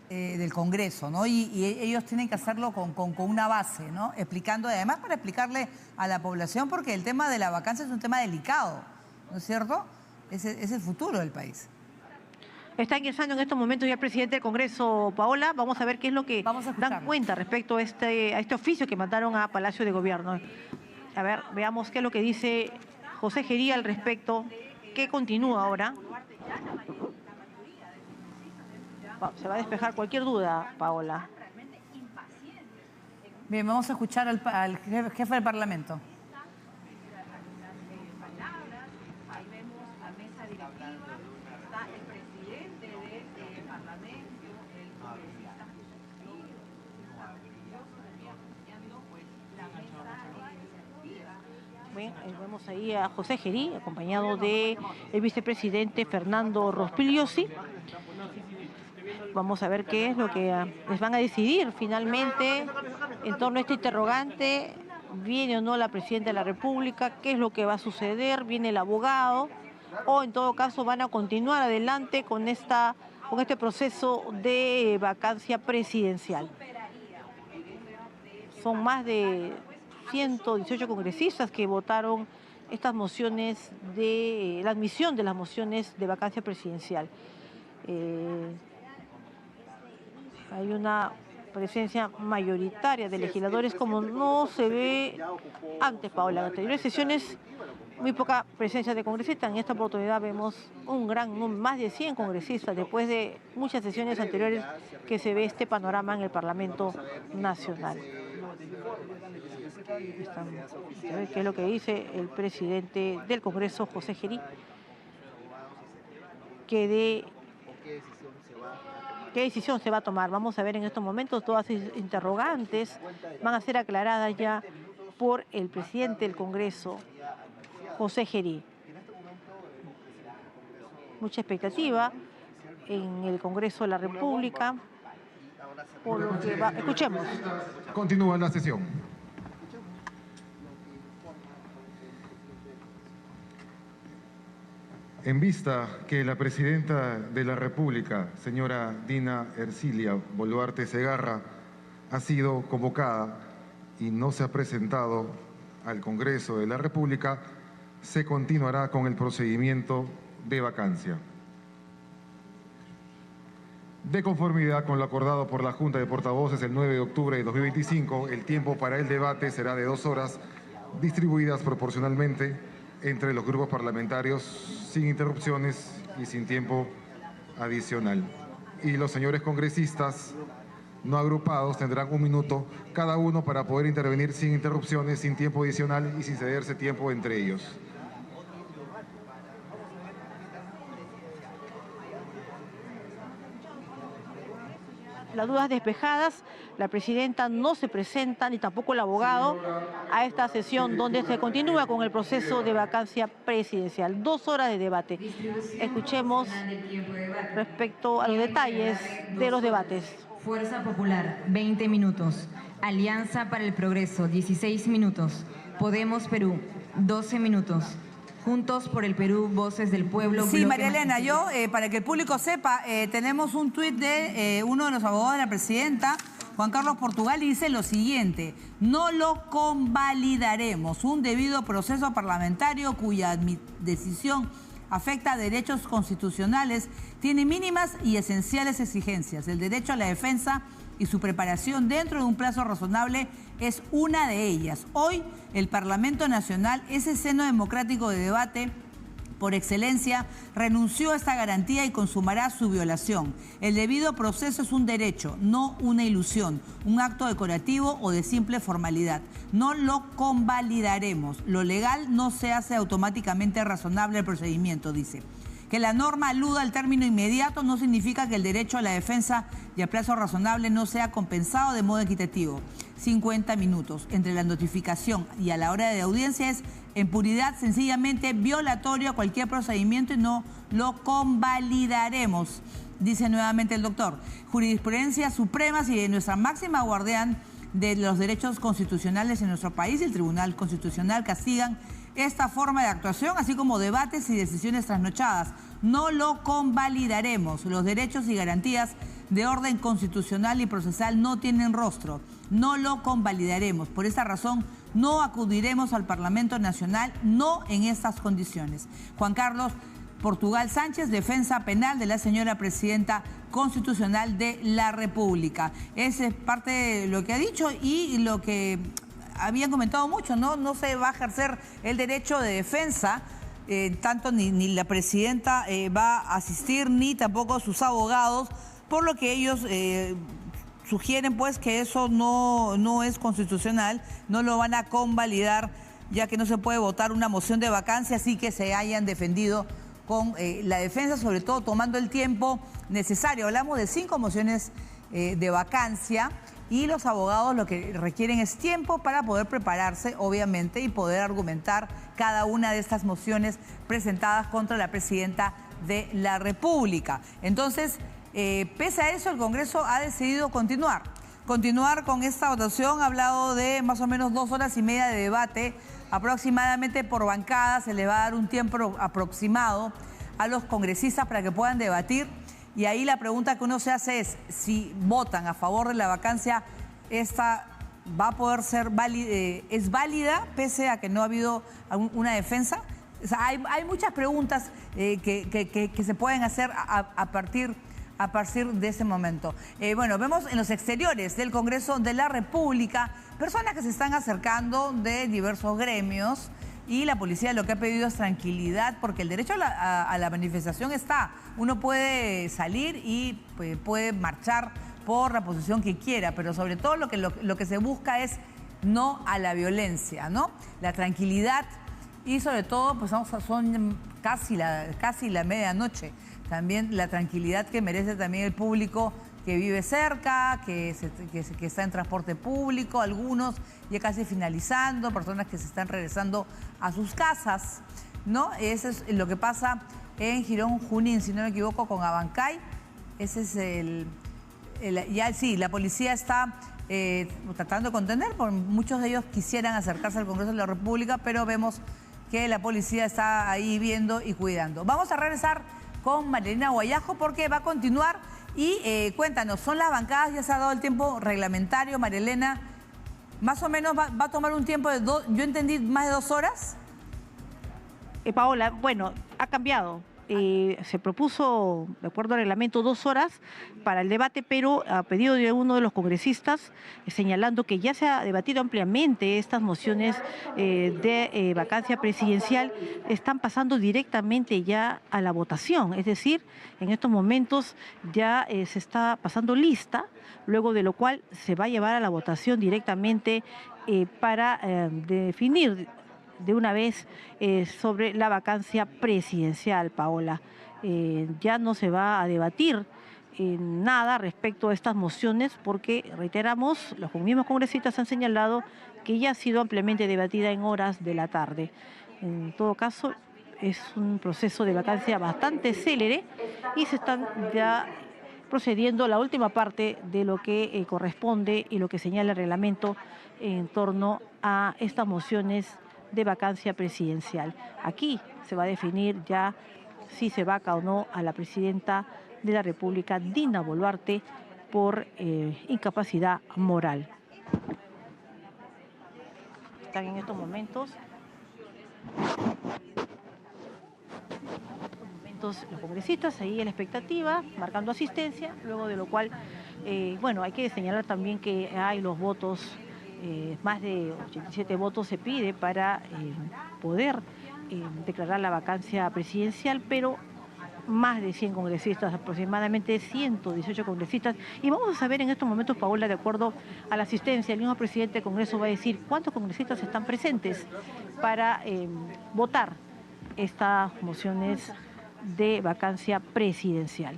del Congreso, ¿no? Y ellos tienen que hacerlo con una base, ¿no? Explicando, además para explicarle a la población, porque el tema de la vacancia es un tema delicado, ¿no es cierto? Es el futuro del país. Está ingresando en estos momentos ya el presidente del Congreso, Paola. Vamos a ver qué es lo que dan cuenta respecto a este oficio que mandaron a Palacio de Gobierno. A ver, veamos qué es lo que dice José Gería al respecto. ¿Qué continúa ahora? Se va a despejar cualquier duda, Paola. Bien, vamos a escuchar al jefe del Parlamento. Bien, vemos ahí a José Gerí, acompañado del vicepresidente Fernando Rospigliosi. Vamos a ver qué es lo que les van a decidir finalmente en torno a este interrogante. ¿Viene o no la Presidenta de la República? ¿Qué es lo que va a suceder? ¿Viene el abogado? ¿O en todo caso van a continuar adelante con esta con este proceso de vacancia presidencial. Son más de 118 congresistas que votaron estas mociones de la admisión de las mociones de vacancia presidencial. Hay una presencia mayoritaria de legisladores como no se ve antes, Paola. En anteriores sesiones muy poca presencia de congresistas. En esta oportunidad vemos más de 100 congresistas después de muchas sesiones anteriores que se ve este panorama en el Parlamento Nacional. A ver qué es lo que dice el presidente del Congreso, José Gerí, ¿qué decisión se va a tomar? Vamos a ver en estos momentos, todas las interrogantes van a ser aclaradas ya por el presidente del Congreso, José Gerí. Mucha expectativa en el Congreso de la República. Por lo que escuchemos. Continúa la sesión. En vista que la Presidenta de la República, señora Dina Ercilia Boluarte Segarra, ha sido convocada y no se ha presentado al Congreso de la República, se continuará con el procedimiento de vacancia. De conformidad con lo acordado por la Junta de Portavoces el 9 de octubre de 2025, el tiempo para el debate será de 2 horas, distribuidas proporcionalmente entre los grupos parlamentarios, sin interrupciones y sin tiempo adicional. Y los señores congresistas no agrupados tendrán 1 minuto cada uno para poder intervenir sin interrupciones, sin tiempo adicional y sin cederse tiempo entre ellos. Las dudas despejadas, la presidenta no se presenta, ni tampoco el abogado, a esta sesión donde se continúa con el proceso de vacancia presidencial. 2 horas de debate. Escuchemos respecto a los detalles de los debates. Fuerza Popular, 20 minutos. Alianza para el Progreso, 16 minutos. Podemos Perú, 12 minutos. Juntos por el Perú, Voces del Pueblo. Sí, María Elena, yo, para que el público sepa, tenemos un tuit de uno de los abogados de la presidenta, Juan Carlos Portugal, y dice lo siguiente: no lo convalidaremos. Un debido proceso parlamentario cuya decisión afecta a derechos constitucionales tiene mínimas y esenciales exigencias. El derecho a la defensa y su preparación dentro de un plazo razonable es una de ellas. Hoy, el Parlamento Nacional, ese seno democrático de debate por excelencia, renunció a esta garantía y consumará su violación. El debido proceso es un derecho, no una ilusión, un acto decorativo o de simple formalidad. No lo convalidaremos. Lo legal no se hace automáticamente razonable el procedimiento, dice. Que la norma aluda al término inmediato no significa que el derecho a la defensa y a plazo razonable no sea compensado de modo equitativo. 50 minutos entre la notificación y a la hora de audiencia es en puridad sencillamente violatorio a cualquier procedimiento y no lo convalidaremos, dice nuevamente el doctor. Jurisprudencias supremas y de nuestra máxima guardián de los derechos constitucionales en nuestro país, el Tribunal Constitucional, castigan esta forma de actuación, así como debates y decisiones trasnochadas. No lo convalidaremos. Los derechos y garantías de orden constitucional y procesal no tienen rostro. No lo convalidaremos. Por esta razón, no acudiremos al Parlamento Nacional, no en estas condiciones. Juan Carlos Portugal Sánchez, defensa penal de la señora Presidenta Constitucional de la República. Esa es parte de lo que ha dicho y lo que habían comentado mucho, ¿no? No se va a ejercer el derecho de defensa, tanto ni la presidenta va a asistir, ni tampoco sus abogados, por lo que ellos sugieren pues que eso no es constitucional, no lo van a convalidar, ya que no se puede votar una moción de vacancia, así que se hayan defendido con la defensa, sobre todo tomando el tiempo necesario. Hablamos de 5 mociones de vacancia, y los abogados lo que requieren es tiempo para poder prepararse, obviamente, y poder argumentar cada una de estas mociones presentadas contra la Presidenta de la República. Entonces, pese a eso, el Congreso ha decidido continuar con esta votación. Ha hablado de más o menos 2 horas y media de debate, aproximadamente por bancada. Se le va a dar un tiempo aproximado a los congresistas para que puedan debatir. Y ahí la pregunta que uno se hace es, si votan a favor de la vacancia, ¿esta va a poder ser es válida pese a que no ha habido una defensa? O sea, hay muchas preguntas que se pueden hacer a partir de ese momento. Bueno, vemos en los exteriores del Congreso de la República personas que se están acercando de diversos gremios y la policía lo que ha pedido es tranquilidad porque el derecho a la manifestación está. Uno puede salir y puede marchar por la posición que quiera, pero sobre todo lo que se busca es no a la violencia, ¿no? La tranquilidad y sobre todo pues son casi la medianoche. También la tranquilidad que merece también el público que vive cerca, que está en transporte público, algunos ya casi finalizando, personas que se están regresando a sus casas, ¿no? Eso es lo que pasa en Girón Junín, si no me equivoco, con Abancay. Ese es la policía está tratando de contener, porque muchos de ellos quisieran acercarse al Congreso de la República, pero vemos que la policía está ahí viendo y cuidando. Vamos a regresar con Marilena Guayajo porque va a continuar y cuéntanos, ¿son las bancadas? Ya se ha dado el tiempo reglamentario, Marilena. Más o menos va a tomar un tiempo de yo entendí, más de 2 horas. Paola, bueno, ha cambiado. Se propuso, de acuerdo al reglamento, 2 horas para el debate, pero a pedido de uno de los congresistas, señalando que ya se ha debatido ampliamente estas mociones de vacancia presidencial, están pasando directamente ya a la votación. Es decir, en estos momentos ya se está pasando lista, luego de lo cual se va a llevar a la votación directamente para definir de una vez sobre la vacancia presidencial, Paola. Ya no se va a debatir nada respecto a estas mociones porque, reiteramos, los mismos congresistas han señalado que ya ha sido ampliamente debatida en horas de la tarde. En todo caso, es un proceso de vacancia bastante célere y se están ya procediendo a la última parte de lo que corresponde y lo que señala el reglamento en torno a estas mociones de vacancia presidencial. Aquí se va a definir ya si se vaca o no a la presidenta de la República, Dina Boluarte, por incapacidad moral. Están en estos momentos los congresistas ahí en la expectativa, marcando asistencia, luego de lo cual, bueno, hay que señalar también que hay los votos. Más de 87 votos se pide para poder declarar la vacancia presidencial, pero más de 100 congresistas, aproximadamente 118 congresistas. Y vamos a saber en estos momentos, Paola, de acuerdo a la asistencia, el mismo presidente del Congreso va a decir cuántos congresistas están presentes para votar estas mociones de vacancia presidencial.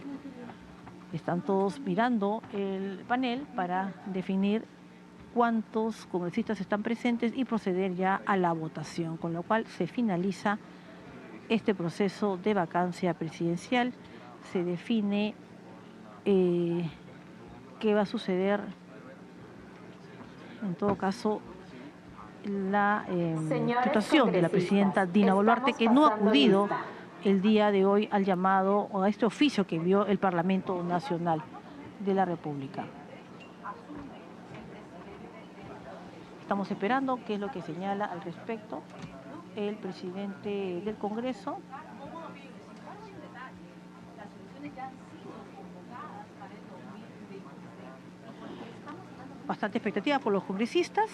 Están todos mirando el panel para definir cuántos congresistas están presentes y proceder ya a la votación, con lo cual se finaliza este proceso de vacancia presidencial. Se define qué va a suceder, en todo caso, la situación de la presidenta Dina Boluarte, que no ha acudido el día de hoy al llamado o a este oficio que envió el Parlamento Nacional de la República. Estamos esperando qué es lo que señala al respecto el presidente del Congreso. Bastante expectativa por los congresistas.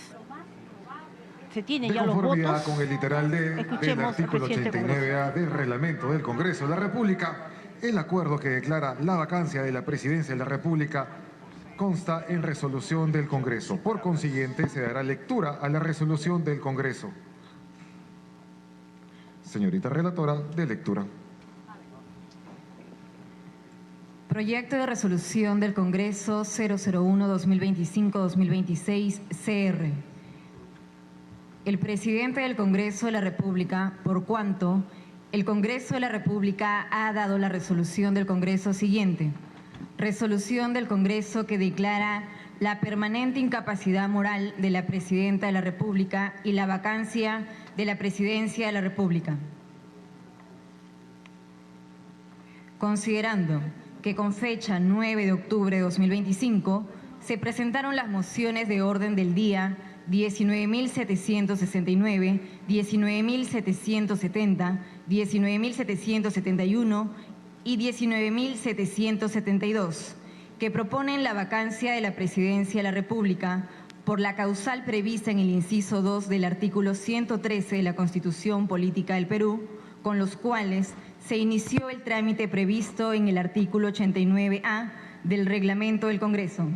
Se tienen ya los votos. De conformidad con el literal del artículo 89A del reglamento del Congreso de la República, el acuerdo que declara la vacancia de la presidencia de la República consta en resolución del Congreso. Por consiguiente, se dará lectura a la resolución del Congreso. Señorita relatora, de lectura. Proyecto de resolución del Congreso 001-2025-2026 CR. El presidente del Congreso de la República, por cuanto el Congreso de la República ha dado la resolución del Congreso siguiente. Resolución del Congreso que declara la permanente incapacidad moral de la Presidenta de la República y la vacancia de la Presidencia de la República. Considerando que con fecha 9 de octubre de 2025 se presentaron las mociones de orden del día 19.769, 19.770, 19.771 y 19.772, que proponen la vacancia de la Presidencia de la República por la causal prevista en el inciso 2 del artículo 113 de la Constitución Política del Perú, con los cuales se inició el trámite previsto en el artículo 89A del Reglamento del Congreso,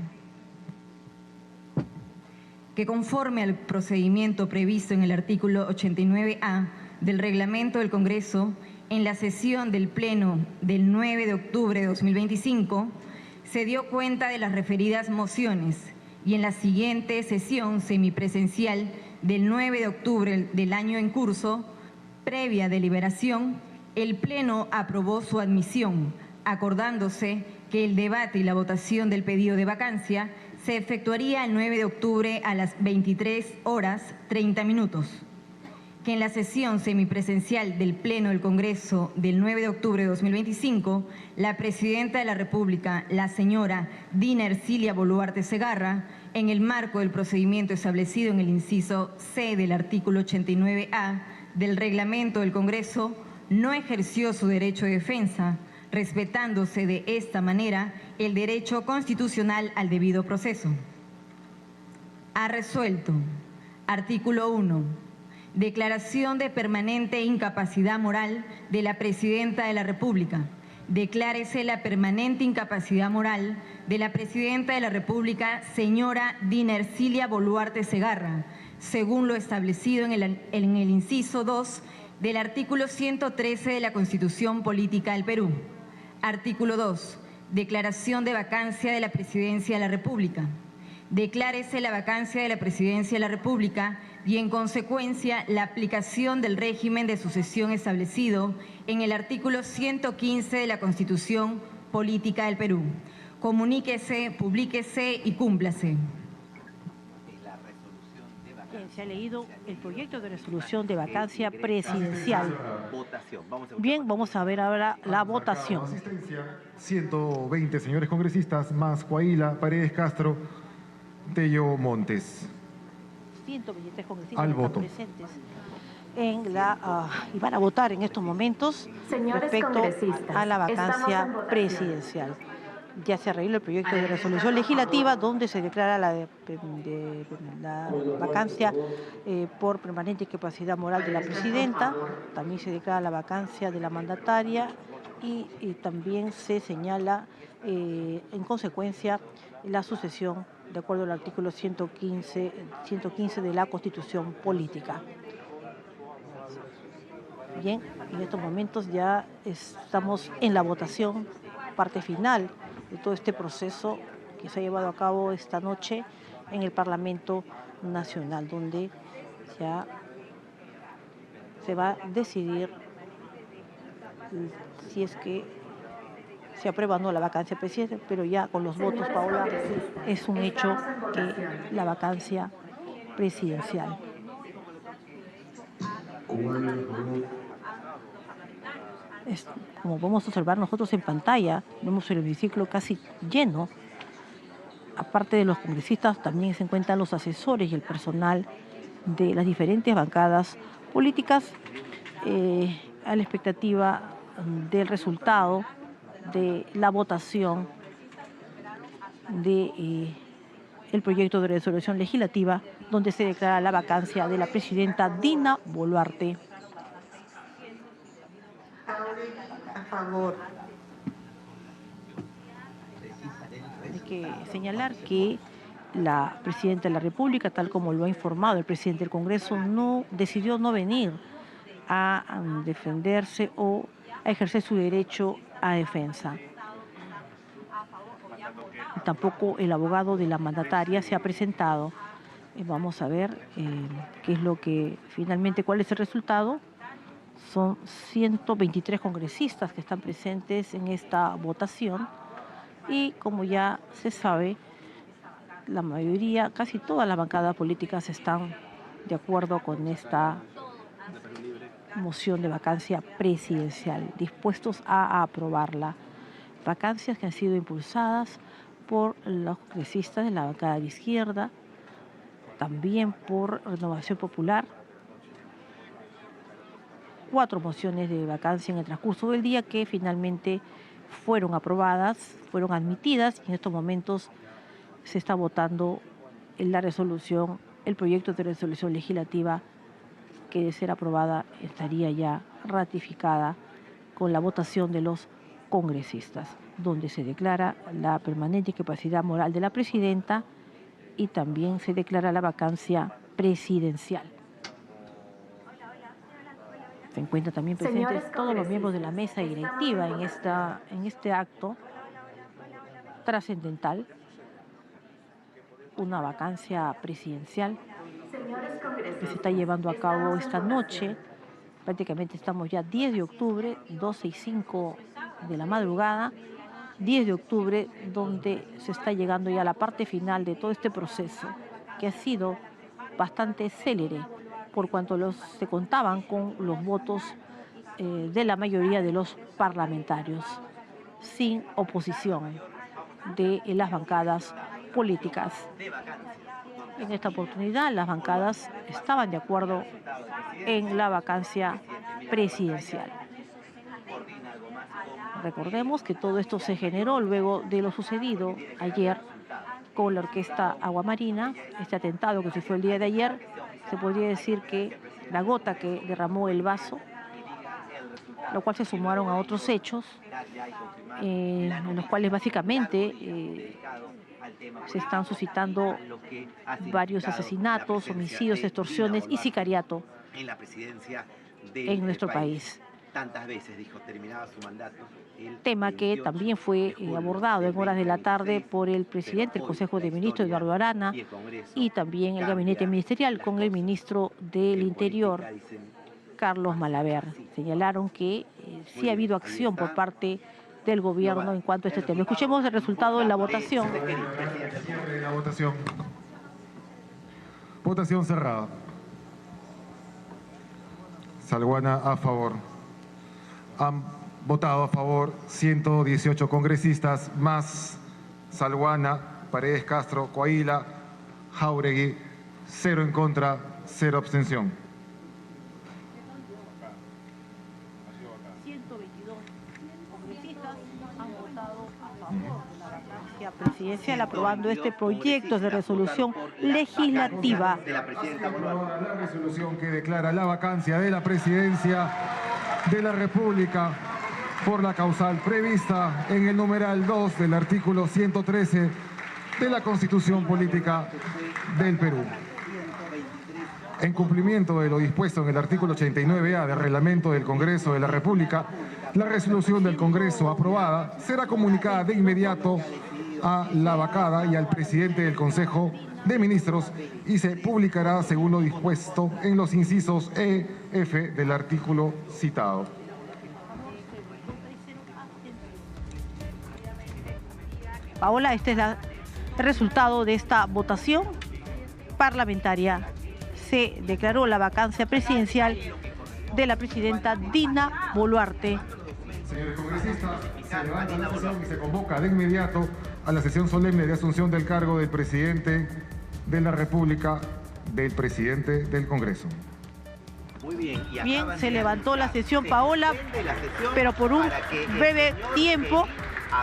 que conforme al procedimiento previsto en el artículo 89A del Reglamento del Congreso, en la sesión del Pleno del 9 de octubre de 2025, se dio cuenta de las referidas mociones y en la siguiente sesión semipresencial del 9 de octubre del año en curso, previa deliberación, el Pleno aprobó su admisión, acordándose que el debate y la votación del pedido de vacancia se efectuaría el 9 de octubre a las 23:30, que en la sesión semipresencial del Pleno del Congreso del 9 de octubre de 2025, la Presidenta de la República, la señora Dina Ercilia Boluarte Segarra, en el marco del procedimiento establecido en el inciso C del artículo 89A del Reglamento del Congreso, no ejerció su derecho de defensa, respetándose de esta manera el derecho constitucional al debido proceso. Ha resuelto. Artículo 1. Declaración de permanente incapacidad moral de la Presidenta de la República. Declárese la permanente incapacidad moral de la Presidenta de la República, señora Dina Ercilia Boluarte Segarra, según lo establecido en el inciso 2 del artículo 113 de la Constitución Política del Perú. Artículo 2. Declaración de vacancia de la Presidencia de la República. Declárese la vacancia de la Presidencia de la República y, en consecuencia, la aplicación del régimen de sucesión establecido en el artículo 115 de la Constitución Política del Perú. Comuníquese, publíquese y cúmplase. Se ha leído el proyecto de resolución de vacancia presidencial. Bien, vamos a ver ahora la votación. 120 señores congresistas, más Coahuila, Paredes Castro, Tello Montes. 123 congresistas están presentes en la, y van a votar en estos momentos respecto a la vacancia presidencial. Ya se arregló el proyecto de resolución legislativa donde se declara la vacancia por permanente incapacidad moral de la presidenta, también se declara la vacancia de la mandataria y también se señala en consecuencia la sucesión de acuerdo al artículo 115 de la Constitución Política. Bien, en estos momentos ya estamos en la votación, parte final de todo este proceso que se ha llevado a cabo esta noche en el Parlamento Nacional, donde ya se va a decidir si es que se aprueba o no la vacancia presidencial, pero ya con los votos, Paola, es un hecho que la vacancia presidencial. Como podemos observar nosotros en pantalla, vemos el hemiciclo casi lleno. Aparte de los congresistas, también se encuentran los asesores y el personal de las diferentes bancadas políticas a la expectativa del resultado de la votación de el proyecto de resolución legislativa donde se declara la vacancia de la presidenta Dina Boluarte. A favor. Hay que señalar que la presidenta de la República, tal como lo ha informado el presidente del Congreso, decidió no venir a defenderse o a ejercer su derecho a defensa. Tampoco el abogado de la mandataria se ha presentado. Vamos a ver qué es lo que finalmente, cuál es el resultado. Son 123 congresistas que están presentes en esta votación y, como ya se sabe, la mayoría, casi todas las bancadas políticas están de acuerdo con esta moción de vacancia presidencial, dispuestos a aprobarla. vacancias que han sido impulsadas por los congresistas de la bancada de izquierda, también por Renovación Popular. 4 mociones de vacancia en el transcurso del día que finalmente fueron aprobadas, fueron admitidas, y en estos momentos se está votando la resolución, el proyecto de resolución legislativa que, de ser aprobada, estaría ya ratificada con la votación de los congresistas, donde se declara la permanente incapacidad moral de la presidenta y también se declara la vacancia presidencial. Se encuentran también presentes todos los miembros de la mesa directiva en este acto trascendental, una vacancia presidencial que se está llevando a cabo esta noche. Prácticamente estamos ya 10 de octubre, 12:05 de la madrugada, 10 de octubre, donde se está llegando ya a la parte final de todo este proceso, que ha sido bastante célere, por cuanto se contaban con los votos de la mayoría de los parlamentarios, sin oposición de las bancadas políticas. En esta oportunidad, las bancadas estaban de acuerdo en la vacancia presidencial. Recordemos que todo esto se generó luego de lo sucedido ayer con la orquesta Aguamarina, este atentado que se fue el día de ayer. Se podría decir que la gota que derramó el vaso, lo cual se sumaron a otros hechos, en los cuales básicamente se están suscitando varios asesinatos, homicidios, extorsiones y sicariato en nuestro país. Tantas veces dijo, terminaba su mandato. Tema que también fue abordado en horas de la tarde por el presidente del Consejo de Ministros, Eduardo Arana, y también el gabinete ministerial con el ministro del Interior, Carlos Malaver. Señalaron que sí ha habido acción por parte del gobierno en cuanto a este tema. Escuchemos el resultado de la votación. Votación cerrada. Salguana a favor. Han votado a favor 118 congresistas, más Salguana, Paredes Castro, Coahuila, Jáuregui, 0 en contra, 0 abstención. 122 congresistas han votado a favor de la vacancia presidencial, aprobando este proyecto de resolución legislativa. La resolución que declara la vacancia de la presidencia de la República por la causal prevista en el numeral 2 del artículo 113 de la Constitución Política del Perú. En cumplimiento de lo dispuesto en el artículo 89A del Reglamento del Congreso de la República, la resolución del Congreso aprobada será comunicada de inmediato a la vacada y al presidente del Consejo de Ministros y se publicará según lo dispuesto en los incisos E, F del artículo citado. Paola, este es el resultado de esta votación parlamentaria. Se declaró la vacancia presidencial de la presidenta Dina Boluarte. Señores congresistas, se levanta la sesión y se convoca de inmediato a la sesión solemne de asunción del cargo del presidente de la República, del presidente del Congreso. Muy bien. Bien, se levantó la sesión, Paola, pero por un breve tiempo,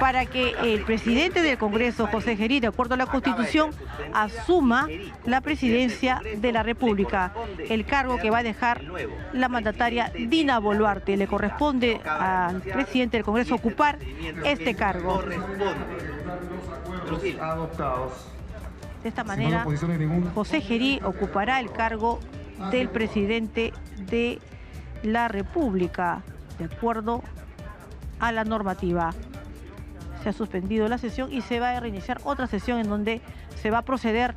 para que el presidente del Congreso, José Gerí, de acuerdo a la Constitución, asuma la presidencia de la República, el cargo que va a dejar la mandataria Dina Boluarte. Le corresponde al presidente del Congreso ocupar este cargo. De esta manera, José Gerí ocupará el cargo del presidente de la República, de acuerdo a la normativa. Se ha suspendido la sesión y se va a reiniciar otra sesión en donde se va a proceder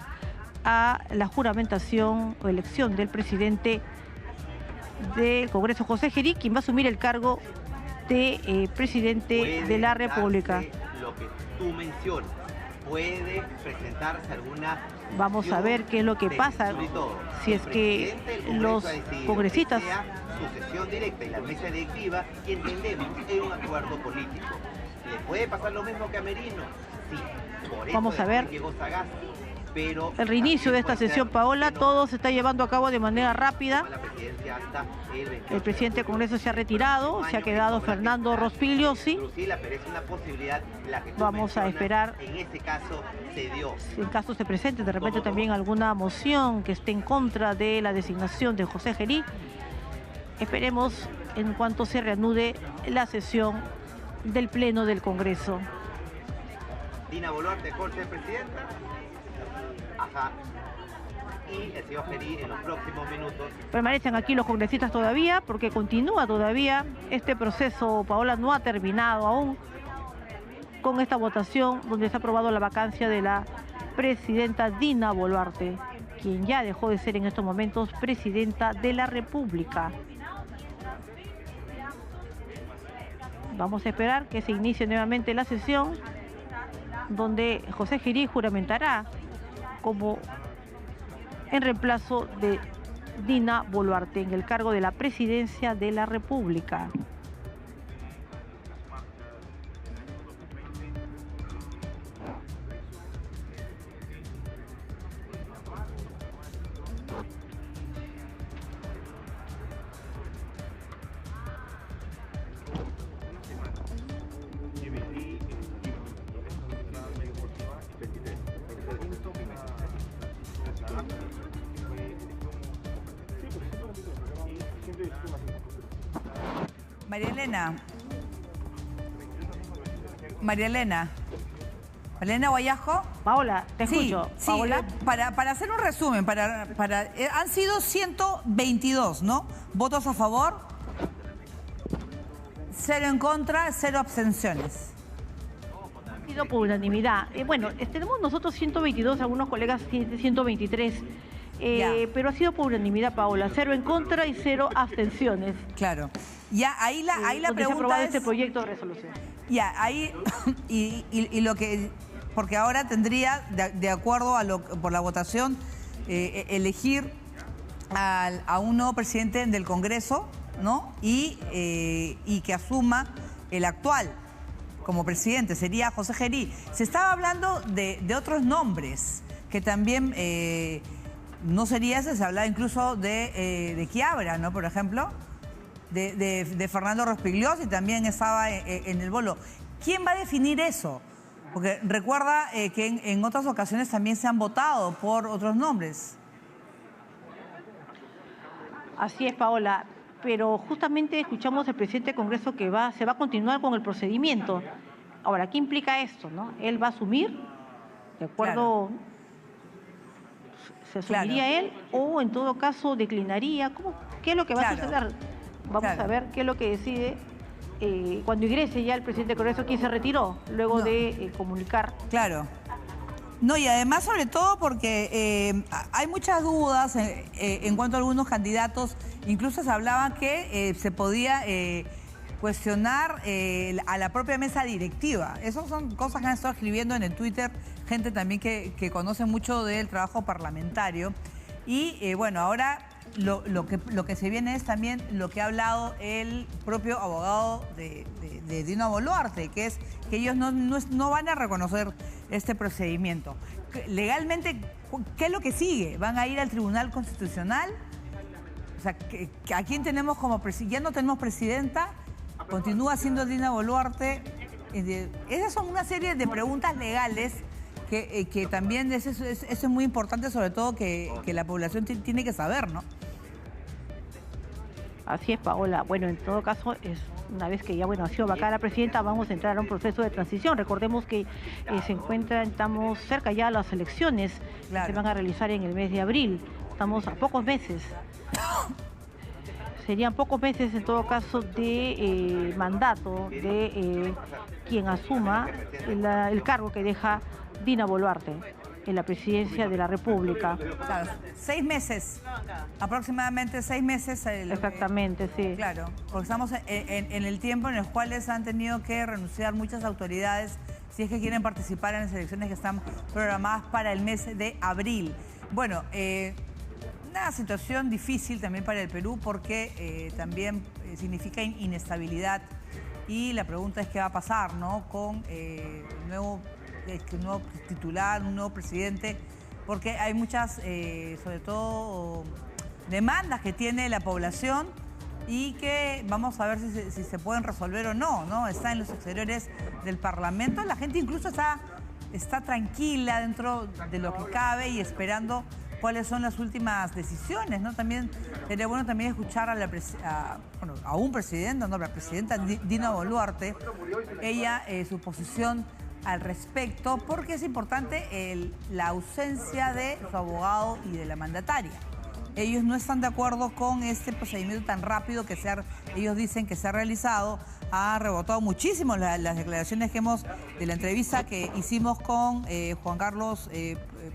a la juramentación o elección del presidente del Congreso, José Gerí, quien va a asumir el cargo de presidente de la República. Lo que tú mencionas, puede presentarse alguna... Vamos a ver qué es lo que pasa, si es que los congresistas... Sucesión directa y la mesa directiva, y entendemos que es un acuerdo político. ¿Le puede pasar lo mismo que a Merino? Sí, por eso Vamos a ver. Llegó Sagasti, pero el reinicio de esta sesión, Paola, todo se está llevando a cabo de manera rápida. El presidente del Congreso se ha retirado, se ha quedado Fernando Rospigliosi. Vamos a esperar, en este caso se dio. En caso se presente de repente también alguna moción que esté en contra de la designación de José Gerí. Esperemos en cuanto se reanude la sesión del Pleno del Congreso. Dina Boluarte, corte de presidenta. Ajá. Y el señor Gerí en los próximos minutos. Permanecen aquí los congresistas todavía porque continúa todavía este proceso. Paola no ha terminado aún con esta votación donde se ha aprobado la vacancia de la presidenta Dina Boluarte, quien ya dejó de ser en estos momentos presidenta de la República. Vamos a esperar que se inicie nuevamente la sesión donde José Gerí juramentará como en reemplazo de Dina Boluarte en el cargo de la presidencia de la República. María Elena Guayajo. Paola, te escucho. Sí, Paola. Para hacer un resumen, han sido 122, ¿no? Votos a favor, 0 en contra, 0 abstenciones. Ha sido por unanimidad. Bueno, tenemos nosotros 122, algunos colegas 123. Pero ha sido por unanimidad, Paola. 0 en contra y 0 abstenciones. Claro. Ya, ahí la pregunta se ha aprobado es... este proyecto de resolución. Ya, ahí... y lo que... Porque ahora tendría, de acuerdo a por la votación, elegir a un nuevo presidente del Congreso, ¿no? Y que asuma el actual como presidente. Sería José Gerí. Se estaba hablando de otros nombres que también... no sería ese, se hablaba incluso de Quiabra, ¿no? Por ejemplo, de Fernando Rospigliosi también estaba en el bolo. ¿Quién va a definir eso? Porque recuerda que en otras ocasiones también se han votado por otros nombres. Así es, Paola. Pero justamente escuchamos al presidente del Congreso que se va a continuar con el procedimiento. Ahora, ¿qué implica esto, no? Él va a asumir, de acuerdo... Claro. ¿Se asumiría él o en todo caso declinaría? ¿Qué es lo que va a suceder? Vamos a ver qué es lo que decide cuando ingrese ya el presidente del Congreso, quien se retiró luego de comunicar. Claro. No, y además sobre todo porque hay muchas dudas en cuanto a algunos candidatos. Incluso se hablaba que se podía cuestionar a la propia mesa directiva. Esas son cosas que han estado escribiendo en el Twitter gente también que conoce mucho del trabajo parlamentario. Y bueno, ahora lo que se viene es también lo que ha hablado el propio abogado de Dina Boluarte, que es que ellos no van a reconocer este procedimiento. Legalmente, ¿qué es lo que sigue? ¿Van a ir al Tribunal Constitucional? O sea, ¿a quién tenemos como presidenta? Ya no tenemos presidenta, continúa siendo Dina Boluarte. Esas son una serie de preguntas legales que también eso es muy importante, sobre todo que la población tiene que saber, ¿no? Así es, Paola. Bueno, en todo caso, una vez que ya ha sido vacada la presidenta, vamos a entrar a un proceso de transición. Recordemos que estamos cerca ya de las elecciones que se van a realizar en el mes de abril. Estamos a pocos meses. Serían pocos meses, en todo caso, de mandato de quien asuma el cargo que deja Dina Boluarte en la presidencia de la República. Claro, 6 meses, aproximadamente 6 meses. Exactamente, sí. Claro, porque estamos en el tiempo en el cual han tenido que renunciar muchas autoridades si es que quieren participar en las elecciones que están programadas para el mes de abril. Bueno, una situación difícil también para el Perú porque también significa inestabilidad y la pregunta es qué va a pasar, ¿no?, con el nuevo titular, un nuevo presidente, porque hay muchas, sobre todo, demandas que tiene la población y que vamos a ver si se pueden resolver o no, ¿no? Está en los exteriores del Parlamento, la gente incluso está tranquila dentro de lo que cabe y esperando cuáles son las últimas decisiones, ¿no? También sería bueno también escuchar a un presidente, ¿no?, la presidenta Dina Boluarte, ella, su posición al respecto, porque es importante la ausencia de su abogado y de la mandataria. Ellos no están de acuerdo con este procedimiento tan rápido que ellos dicen que se ha realizado. Ha rebotado muchísimo las declaraciones de la entrevista que hicimos con Juan Carlos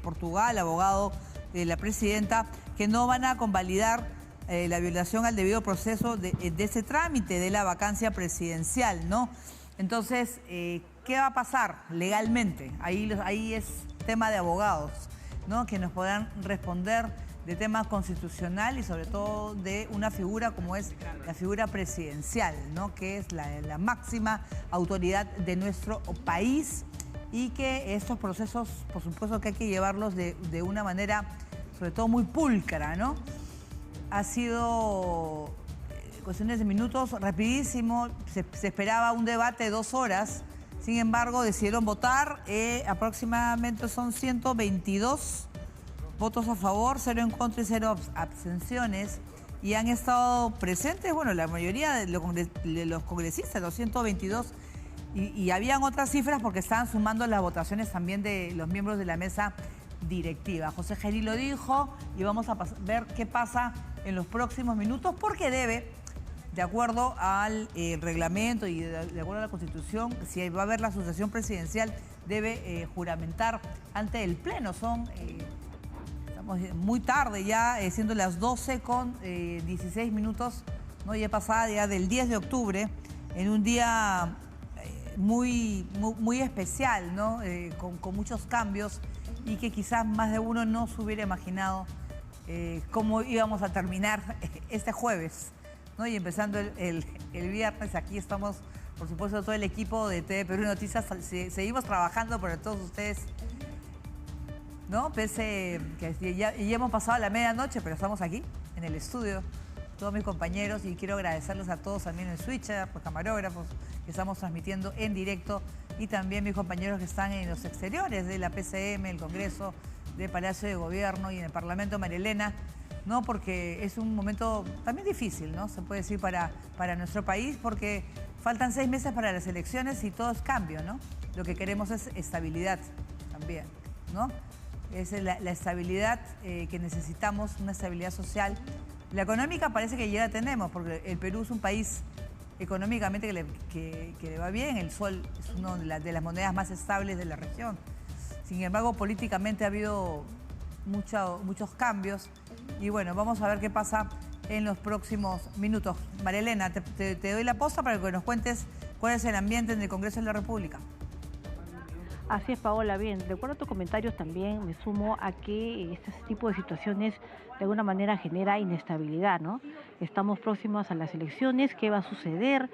Portugal, abogado de la presidenta, que no van a convalidar la violación al debido proceso de ese trámite de la vacancia presidencial, ¿no? Entonces, ¿qué va a pasar legalmente? Ahí es tema de abogados, ¿no?, que nos podrán responder de temas constitucional y sobre todo de una figura como es la figura presidencial, ¿no?, que es la máxima autoridad de nuestro país, y que estos procesos, por supuesto, que hay que llevarlos de una manera, sobre todo, muy pulcra, ¿no? Ha sido cuestiones de minutos, rapidísimo. Se esperaba un debate de 2 horas. Sin embargo, decidieron votar. Aproximadamente son 122 votos a favor, 0 en contra y 0 abstenciones. Y han estado presentes, bueno, la mayoría de los congresistas, los 122. Y habían otras cifras porque estaban sumando las votaciones también de los miembros de la mesa directiva. José Gerí lo dijo y vamos a ver qué pasa en los próximos minutos, porque debe, de acuerdo al reglamento y de acuerdo a la Constitución, si va a haber la sucesión presidencial, debe juramentar ante el Pleno. Estamos muy tarde ya, siendo las 12 con 16 minutos, ¿no? Ya pasada ya del 10 de octubre, en un día muy especial, ¿no? Con muchos cambios, y que quizás más de uno no se hubiera imaginado cómo íbamos a terminar este jueves, ¿no? Y empezando el viernes. Aquí estamos, por supuesto, todo el equipo de TV Perú Noticias. Seguimos trabajando para todos ustedes, ¿no? Pese que ya hemos pasado la medianoche, pero estamos aquí en el estudio, todos mis compañeros, y quiero agradecerles a todos, también el switcher, los camarógrafos, que estamos transmitiendo en directo, y también mis compañeros que están en los exteriores de la PCM, el Congreso, de Palacio de Gobierno y en el Parlamento, María Elena, ¿no? Porque es un momento también difícil, ¿no? Se puede decir para nuestro país, porque faltan 6 meses para las elecciones y todo es cambio, ¿no? Lo que queremos es estabilidad también, ¿no? Es la estabilidad que necesitamos, una estabilidad social. La económica parece que ya la tenemos, porque el Perú es un país económicamente que le va bien. El sol es una de las monedas más estables de la región. Sin embargo, políticamente ha habido muchos cambios. Y bueno, vamos a ver qué pasa en los próximos minutos. María Elena, te doy la posta para que nos cuentes cuál es el ambiente en el Congreso de la República. Así es, Paola. Bien, de acuerdo a tus comentarios, también me sumo a que este tipo de situaciones de alguna manera genera inestabilidad, ¿no? Estamos próximos a las elecciones. ¿Qué va a suceder?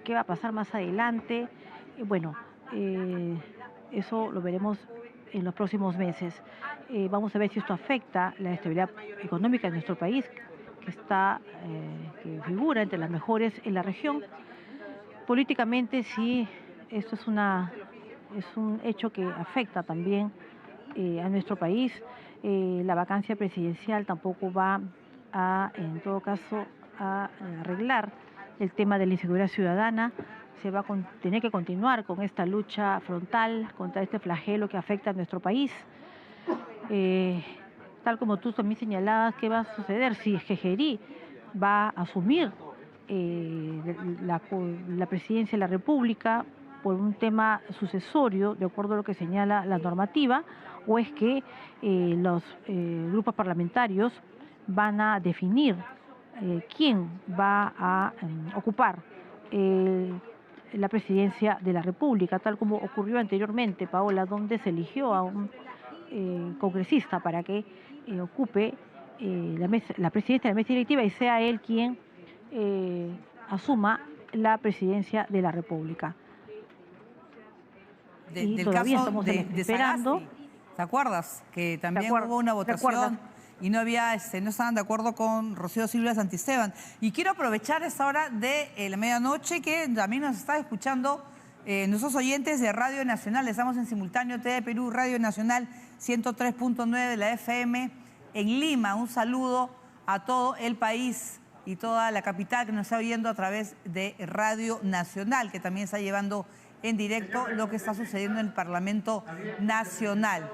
¿Qué va a pasar más adelante? Bueno, eso lo veremos en los próximos meses. Vamos a ver si esto afecta la estabilidad económica de nuestro país, que figura entre las mejores en la región. Políticamente, sí, esto es un hecho que afecta también a nuestro país. La vacancia presidencial tampoco va en todo caso, a arreglar el tema de la inseguridad ciudadana. Se va a tener que continuar con esta lucha frontal contra este flagelo que afecta a nuestro país. Tal como tú también señalabas, ¿qué va a suceder si Gerí va a asumir la presidencia de la República por un tema sucesorio, de acuerdo a lo que señala la normativa, o es que los grupos parlamentarios van a definir quién va a ocupar la presidencia de la República, tal como ocurrió anteriormente, Paola, donde se eligió a un congresista para que ocupe la presidencia de la mesa directiva y sea él quien asuma la presidencia de la República. Y del todavía caso estamos de esperando. Sagasti, ¿te acuerdas? Que también hubo una votación y no estaban de acuerdo con Rocío Silva Santisteban. Y quiero aprovechar esta hora de la medianoche que también nos está escuchando nuestros oyentes de Radio Nacional. Estamos en simultáneo TV Perú, Radio Nacional 103.9 de la FM en Lima. Un saludo a todo el país y toda la capital que nos está oyendo a través de Radio Nacional, que también está llevando en directo lo que está sucediendo en el Parlamento Nacional.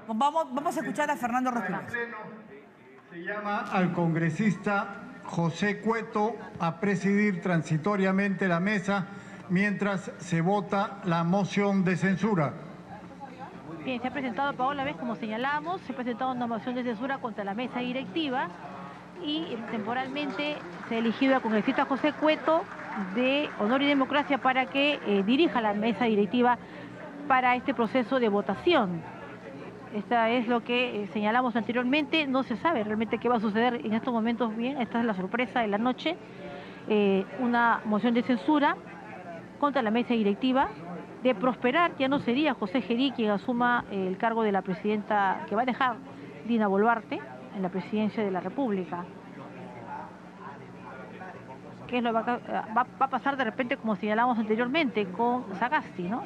Vamos a escuchar a Fernando Rosquillas. Se llama al congresista José Cueto a presidir transitoriamente la mesa mientras se vota la moción de censura. Bien, se ha presentado, Paola, ¿ves? Como señalamos, se ha presentado una moción de censura contra la mesa directiva y temporalmente se ha elegido al congresista José Cueto de Honor y Democracia para que dirija la mesa directiva para este proceso de votación. Esta es lo que señalamos anteriormente. No se sabe realmente qué va a suceder en estos momentos. Bien, esta es la sorpresa de la noche. Una moción de censura contra la mesa directiva. De prosperar, ya no sería José Gerí quien asuma el cargo de la presidenta que va a dejar Dina Boluarte en la presidencia de la República. ¿Qué es lo que va a pasar de repente, como señalamos anteriormente, con Sagasti, ¿no?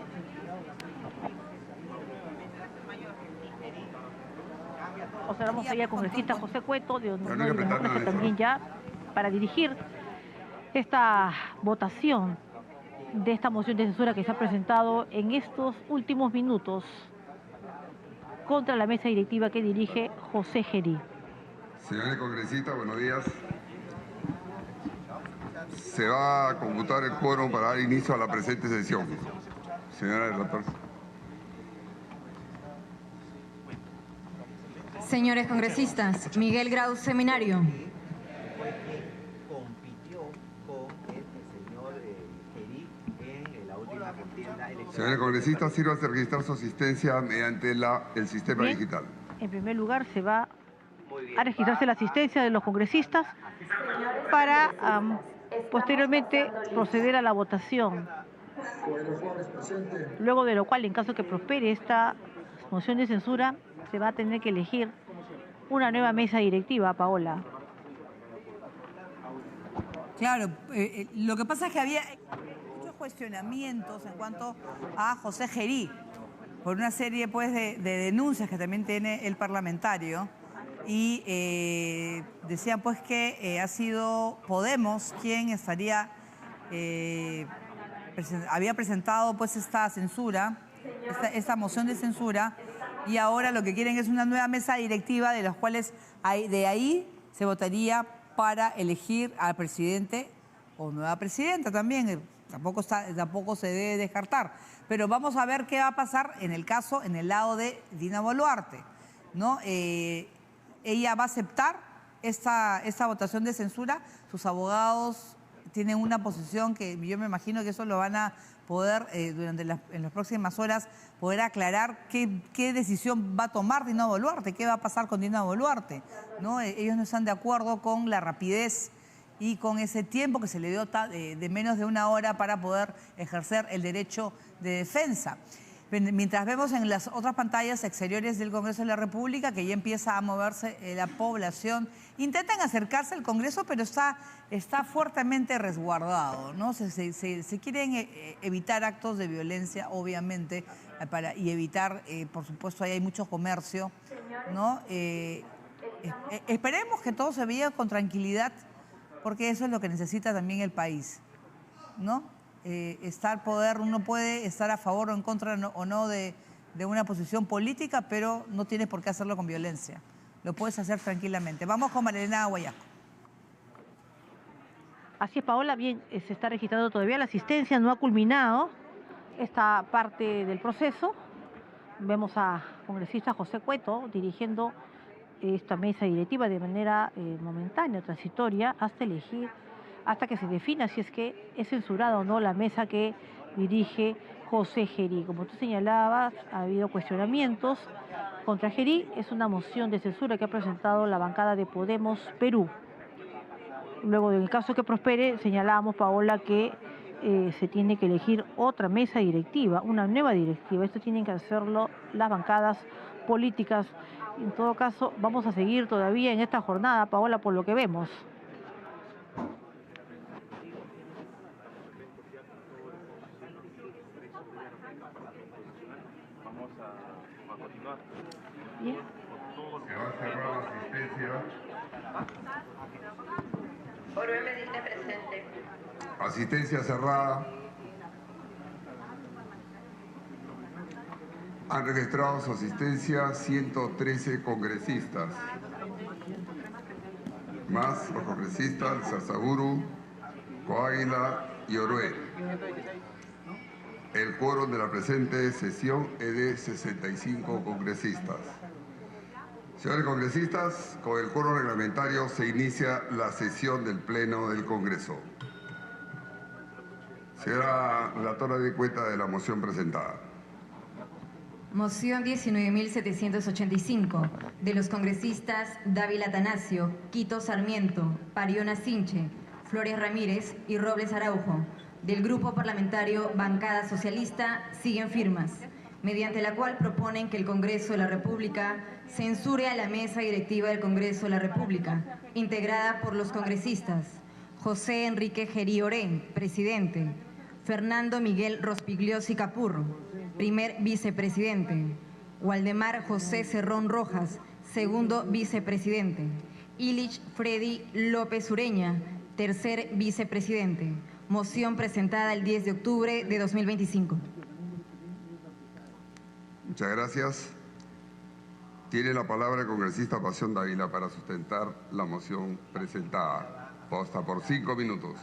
Observamos ahí al congresista José Cueto de Honor y Democracia también ya para dirigir esta votación de esta moción de censura que se ha presentado en estos últimos minutos contra la mesa directiva que dirige José Gerí. Señores congresistas, buenos días. Se va a computar el quórum para dar inicio a la presente sesión. Señora relator. Señores congresistas, Miguel Grau Seminario. Señores congresistas, sírvase a registrar su asistencia mediante el sistema Bien. digital. En primer lugar, se va a registrarse la asistencia de los congresistas para posteriormente proceder a la votación. Luego de lo cual, en caso que prospere esta moción de censura, se va a tener que elegir una nueva mesa directiva, Paola. Claro, lo que pasa es que había muchos cuestionamientos en cuanto a José Gerí, por una serie pues, de denuncias que también tiene el parlamentario, y decían pues que ha sido Podemos quien estaría, había presentado pues esta censura, esta moción de censura, y ahora lo que quieren es una nueva mesa directiva de las cuales de ahí se votaría para elegir al presidente o nueva presidenta también. Tampoco se debe descartar. Pero vamos a ver qué va a pasar en el lado de Dina Boluarte, ¿no? Ella va a aceptar esta votación de censura. Sus abogados tienen una posición que yo me imagino que eso lo van a poder, en las próximas horas, poder aclarar qué decisión va a tomar Dina Boluarte, qué va a pasar con Dina Boluarte, ¿no? Ellos no están de acuerdo con la rapidez y con ese tiempo que se le dio de menos de una hora para poder ejercer el derecho de defensa. Mientras vemos en las otras pantallas exteriores del Congreso de la República que ya empieza a moverse la población, intentan acercarse al Congreso, pero está fuertemente resguardado, ¿no? Se quieren evitar actos de violencia, obviamente, y evitar, por supuesto, ahí hay mucho comercio, ¿no? Esperemos que todo se vea con tranquilidad, porque eso es lo que necesita también el país, ¿no? Uno puede estar a favor o en contra o no de una posición política, pero no tienes por qué hacerlo con violencia. Lo puedes hacer tranquilamente. Vamos con Marilena Guayaco. Así es, Paola. Bien, se está registrando todavía la asistencia, no ha culminado esta parte del proceso. Vemos a congresista José Cueto dirigiendo esta mesa directiva de manera momentánea, transitoria, hasta que se defina si es que es censurada o no la mesa que dirige José Gerí. Como tú señalabas, ha habido cuestionamientos contra Gerí. Es una moción de censura que ha presentado la bancada de Podemos Perú. Luego, en el caso que prospere, señalábamos, Paola, que se tiene que elegir otra mesa directiva, una nueva directiva. Esto tienen que hacerlo las bancadas políticas. En todo caso, vamos a seguir todavía en esta jornada, Paola, por lo que vemos. Vamos a continuar. Bien. Se va a cerrar la asistencia. Oroe Medina presente. Asistencia cerrada. Han registrado su asistencia 113 congresistas. Más los congresistas Sarsaburu, Coáguila y Oroe. El quórum de la presente sesión es de 65 congresistas. Señores congresistas, con el quórum reglamentario se inicia la sesión del Pleno del Congreso. Señora relatora, dé cuenta de la moción presentada. Moción 19.785 de los congresistas Dávila Atanasio, Quito Sarmiento, Pariona Sinche, Flores Ramírez y Robles Araujo, del Grupo Parlamentario Bancada Socialista, siguen firmas, mediante la cual proponen que el Congreso de la República censure a la mesa directiva del Congreso de la República, integrada por los congresistas José Enrique Gerí Orén, presidente, Fernando Miguel Rospigliosi Capurro, primer vicepresidente, Waldemar José Cerrón Rojas, segundo vicepresidente, Illich Freddy López Ureña, tercer vicepresidente. Moción presentada el 10 de octubre de 2025. Muchas gracias. Tiene la palabra el congresista Pasión Dávila para sustentar la moción presentada. Posta por 5 minutos.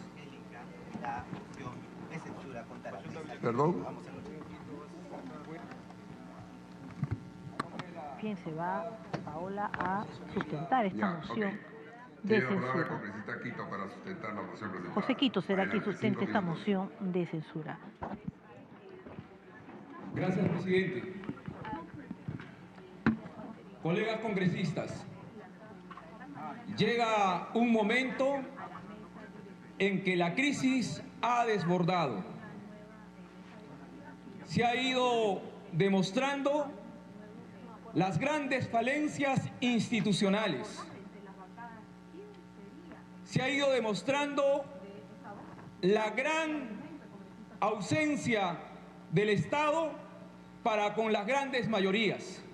¿Perdón? Bien, se va Paola a sustentar esta moción de Tiene la palabra el censura. congresista Quito para sustentar la moción presentada. José Quito será quien Adelante, sustente 5 esta minutos. moción de censura. Gracias, presidente. Colegas congresistas, llega un momento en que la crisis ha desbordado. Se ha ido demostrando las grandes falencias institucionales. Se ha ido demostrando la gran ausencia del Estado para con las grandes mayorías.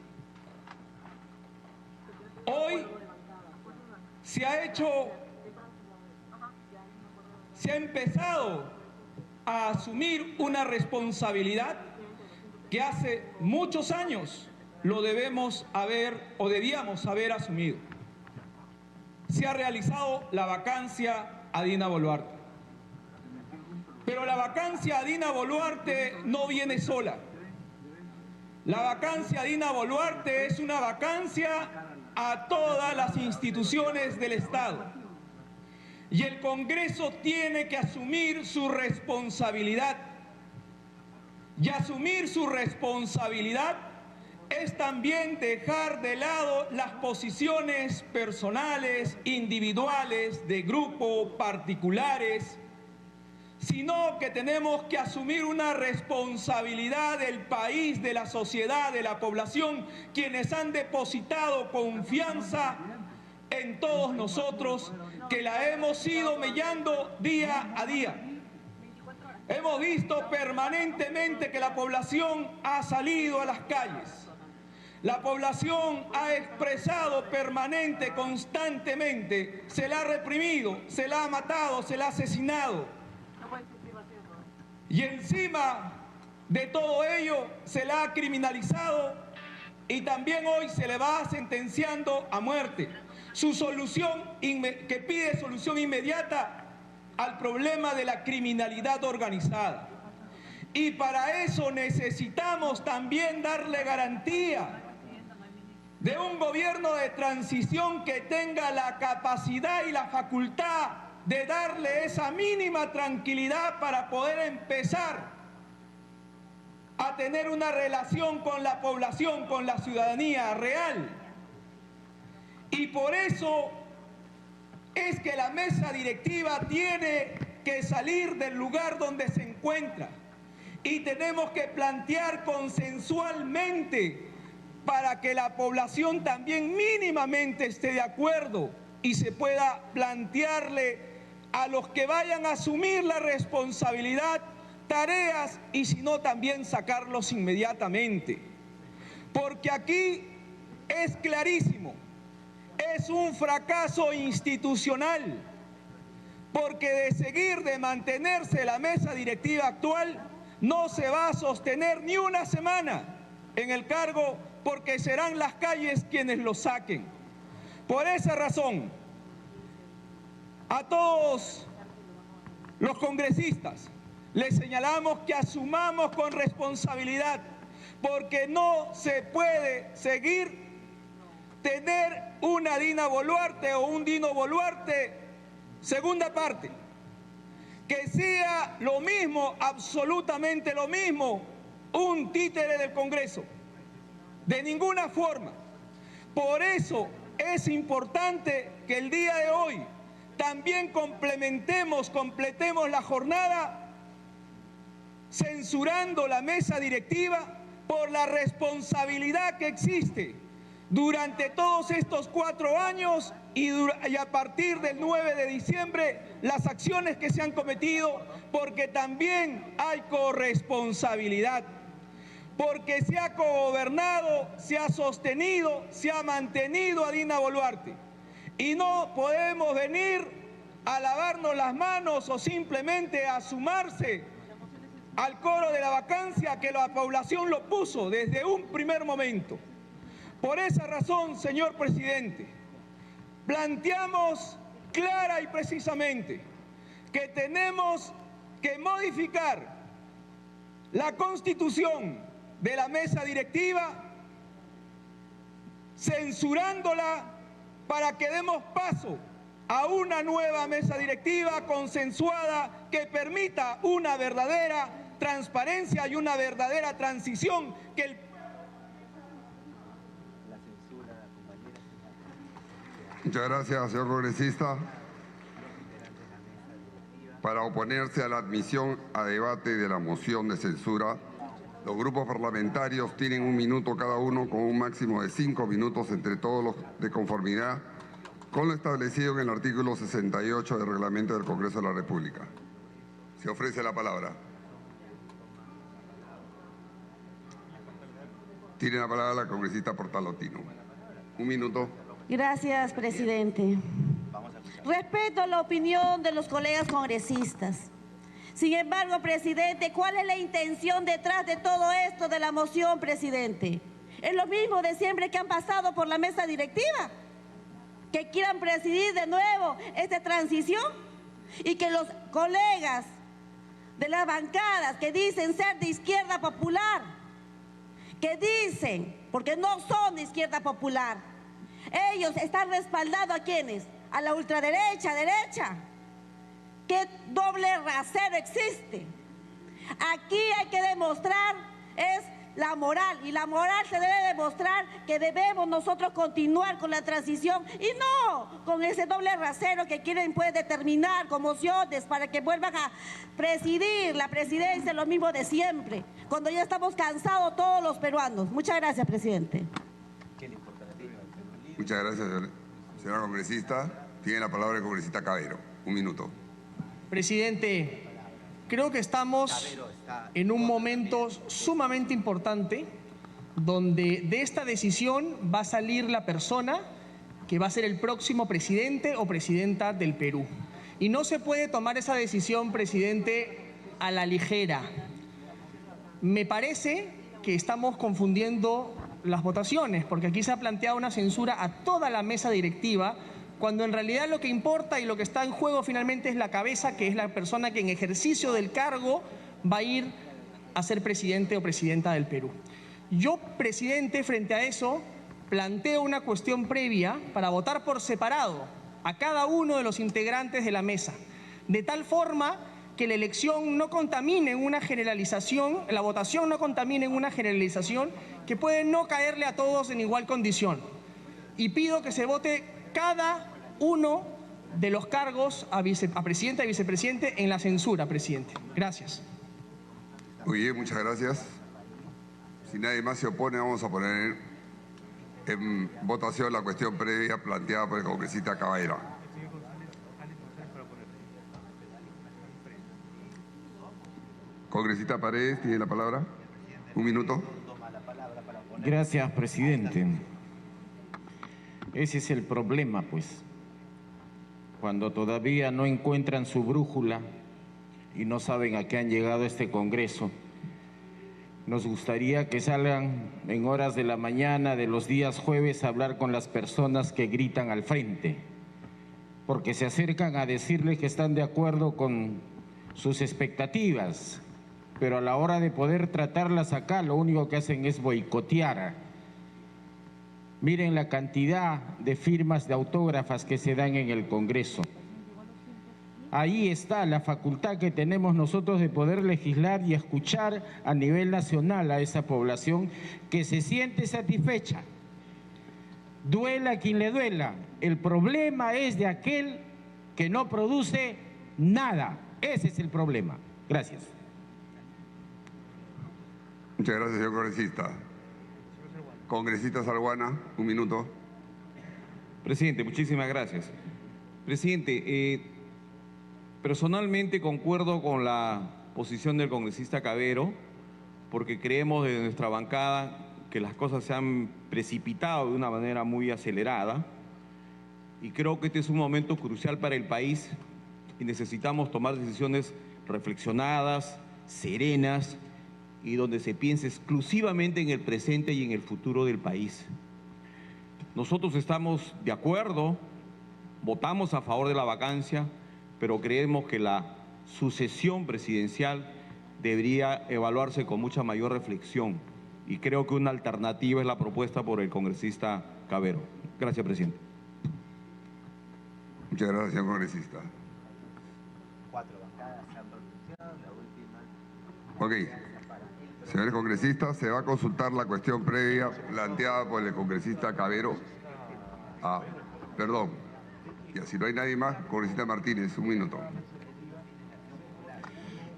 Hoy se ha empezado a asumir una responsabilidad que hace muchos años lo debíamos haber asumido. Se ha realizado la vacancia a Dina Boluarte. Pero la vacancia a Dina Boluarte no viene sola. La vacancia a Dina Boluarte es una vacancia a todas las instituciones del Estado. Y el Congreso tiene que asumir su responsabilidad. Y asumir su responsabilidad es también dejar de lado las posiciones personales, individuales, de grupo, particulares, sino que tenemos que asumir una responsabilidad del país, de la sociedad, de la población, quienes han depositado confianza en todos nosotros, que la hemos ido mellando día a día. Hemos visto permanentemente que la población ha salido a las calles. La población ha expresado constantemente, se la ha reprimido, se la ha matado, se la ha asesinado. Y encima de todo ello se la ha criminalizado y también hoy se le va sentenciando a muerte. Su solución, que pide solución inmediata al problema de la criminalidad organizada. Y para eso necesitamos también darle garantía de un gobierno de transición que tenga la capacidad y la facultad de darle esa mínima tranquilidad para poder empezar a tener una relación con la población, con la ciudadanía real. Y por eso es que la mesa directiva tiene que salir del lugar donde se encuentra y tenemos que plantear consensualmente para que la población también mínimamente esté de acuerdo y se pueda plantearle a los que vayan a asumir la responsabilidad tareas y si no también sacarlos inmediatamente. Porque aquí es clarísimo, es un fracaso institucional, porque de mantenerse la mesa directiva actual no se va a sostener ni una semana en el cargo porque serán las calles quienes lo saquen. Por esa razón, a todos los congresistas les señalamos que asumamos con responsabilidad, porque no se puede seguir tener una Dina Boluarte o un Dino Boluarte segunda parte, que sea lo mismo, absolutamente lo mismo, un títere del Congreso, de ninguna forma. Por eso es importante que el día de hoy también completemos la jornada censurando la mesa directiva por la responsabilidad que existe durante todos estos 4 años y a partir del 9 de diciembre las acciones que se han cometido, porque también hay corresponsabilidad, porque se ha cogobernado, se ha sostenido, se ha mantenido a Dina Boluarte. Y no podemos venir a lavarnos las manos o simplemente a sumarse al coro de la vacancia que la población lo puso desde un primer momento. Por esa razón, señor presidente, planteamos clara y precisamente que tenemos que modificar la constitución de la mesa directiva, censurándola para que demos paso a una nueva mesa directiva consensuada que permita una verdadera transparencia y una verdadera transición que el... Muchas gracias, señor congresista. Para oponerse a la admisión a debate de la moción de censura, los grupos parlamentarios tienen 1 minuto cada uno, con un máximo de 5 minutos entre todos los de conformidad con lo establecido en el artículo 68 del reglamento del Congreso de la República. Se ofrece la palabra. Tiene la palabra la congresista Portalotino. 1 minuto. Gracias, presidente. Respeto la opinión de los colegas congresistas. Sin embargo, presidente, ¿cuál es la intención detrás de todo esto de la moción, presidente? Es lo mismo de siempre que han pasado por la mesa directiva, que quieran presidir de nuevo esta transición y que los colegas de las bancadas que dicen ser de izquierda popular, que dicen, porque no son de izquierda popular, ellos están respaldando ¿a quiénes? A la ultraderecha, derecha. ¿Qué doble rasero existe? Aquí hay que demostrar es la moral, y la moral se debe demostrar que debemos nosotros continuar con la transición y no con ese doble rasero que quieren pues determinar con mociones para que vuelvan a presidir la presidencia, lo mismo de siempre, cuando ya estamos cansados todos los peruanos. Muchas gracias, presidente. Muchas gracias, señora congresista. Tiene la palabra el congresista Cabero. 1 minuto. Presidente, creo que estamos en un momento sumamente importante donde de esta decisión va a salir la persona que va a ser el próximo presidente o presidenta del Perú. Y no se puede tomar esa decisión, presidente, a la ligera. Me parece que estamos confundiendo las votaciones, porque aquí se ha planteado una censura a toda la mesa directiva, cuando en realidad lo que importa y lo que está en juego finalmente es la cabeza, que es la persona que en ejercicio del cargo va a ir a ser presidente o presidenta del Perú. Yo, presidente, frente a eso, planteo una cuestión previa para votar por separado a cada uno de los integrantes de la mesa, de tal forma que la elección no contamine en una generalización, la votación no contamine en una generalización que puede no caerle a todos en igual condición. Y pido que se vote cada uno de los cargos a presidenta y vicepresidente en la censura, presidente. Gracias. Muy bien, muchas gracias. Si nadie más se opone, vamos a poner en votación la cuestión previa planteada por el congresista Caballero. Congresista Paredes, tiene la palabra. Un minuto. Gracias, presidente. Ese es el problema, pues. Cuando todavía no encuentran su brújula y no saben a qué han llegado a este Congreso, nos gustaría que salgan en horas de la mañana de los días jueves a hablar con las personas que gritan al frente, porque se acercan a decirles que están de acuerdo con sus expectativas, pero a la hora de poder tratarlas acá, lo único que hacen es boicotear. Miren la cantidad de firmas de autógrafas que se dan en el Congreso. Ahí está la facultad que tenemos nosotros de poder legislar y escuchar a nivel nacional a esa población que se siente satisfecha. Duela a quien le duela. El problema es de aquel que no produce nada. Ese es el problema. Gracias. Muchas gracias, señor congresista. Congresista Salguana, un minuto. Presidente, muchísimas gracias. Presidente, personalmente concuerdo con la posición del congresista Cabero, porque creemos desde nuestra bancada que las cosas se han precipitado de una manera muy acelerada y creo que este es un momento crucial para el país y necesitamos tomar decisiones reflexionadas, serenas y donde se piense exclusivamente en el presente y en el futuro del país. Nosotros estamos de acuerdo, votamos a favor de la vacancia, pero creemos que la sucesión presidencial debería evaluarse con mucha mayor reflexión y creo que una alternativa es la propuesta por el congresista Cabero. Gracias, presidente. Muchas gracias, señor congresista. Ok. Señores congresistas, se va a consultar la cuestión previa planteada por el congresista Cabero. Perdón. Y si no hay nadie más, congresista Martínez, un minuto.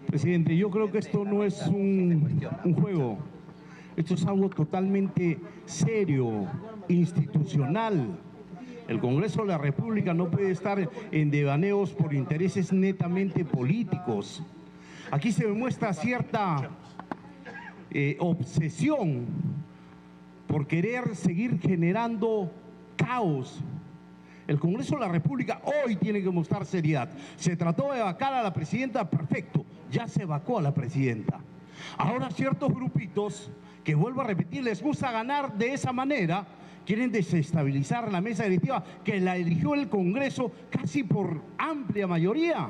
Presidente, yo creo que esto no es un juego. Esto es algo totalmente serio, institucional. El Congreso de la República no puede estar en devaneos por intereses netamente políticos. Aquí se demuestra cierta obsesión por querer seguir generando caos. El Congreso de la República hoy tiene que mostrar seriedad. Se trató de vacar a la presidenta, perfecto, ya se vacó a la presidenta. Ahora ciertos grupitos, que vuelvo a repetir, les gusta ganar de esa manera, quieren desestabilizar la mesa directiva que la eligió el Congreso casi por amplia mayoría.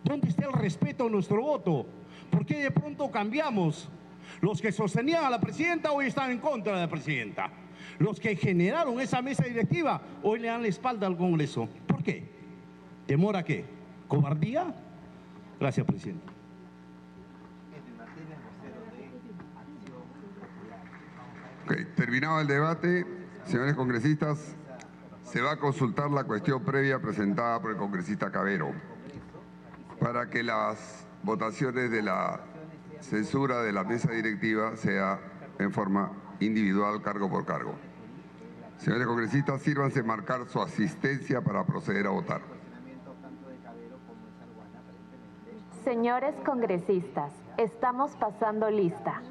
¿Dónde está el respeto a nuestro voto? ¿Por qué de pronto cambiamos? Los que sostenían a la presidenta hoy están en contra de la presidenta. Los que generaron esa mesa directiva hoy le dan la espalda al Congreso. ¿Por qué? ¿Temor a qué? ¿Cobardía? Gracias, presidente. Okay. Terminado el debate, señores congresistas, se va a consultar la cuestión previa presentada por el congresista Cabero para que las votaciones de la censura de la mesa directiva sea en forma individual, cargo por cargo. Señores congresistas, sírvanse marcar su asistencia para proceder a votar. Señores congresistas, estamos pasando lista.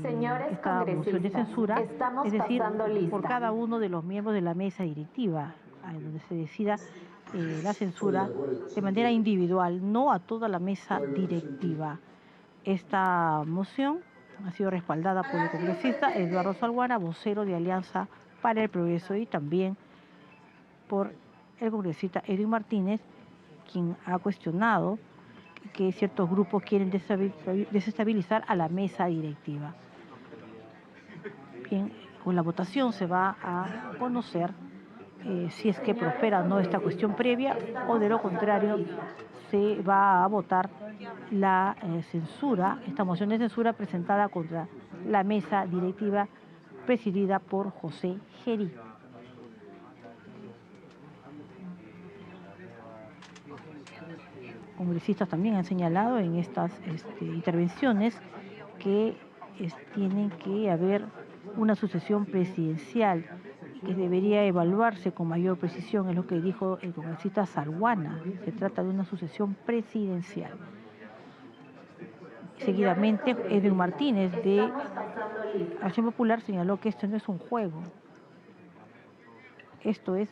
Señores esta moción de censura, estamos es decir, pasando lista. por cada uno de los miembros de la mesa directiva, donde se decida la censura de manera individual, no a toda la mesa directiva. Esta moción ha sido respaldada por el congresista Eduardo Salguana, vocero de Alianza para el Progreso, y también por el congresista Edwin Martínez, quien ha cuestionado que ciertos grupos quieren desestabilizar a la mesa directiva. Bien, con la votación se va a conocer si es que prospera o no esta cuestión previa, o de lo contrario se va a votar la censura, esta moción de censura presentada contra la mesa directiva presidida por José Gerí. Congresistas también han señalado en estas intervenciones que tienen que haber una sucesión presidencial que debería evaluarse con mayor precisión, es lo que dijo el congresista Saruana. Se trata de una sucesión presidencial. Seguidamente, Edwin Martínez de Acción Popular señaló que esto no es un juego, esto es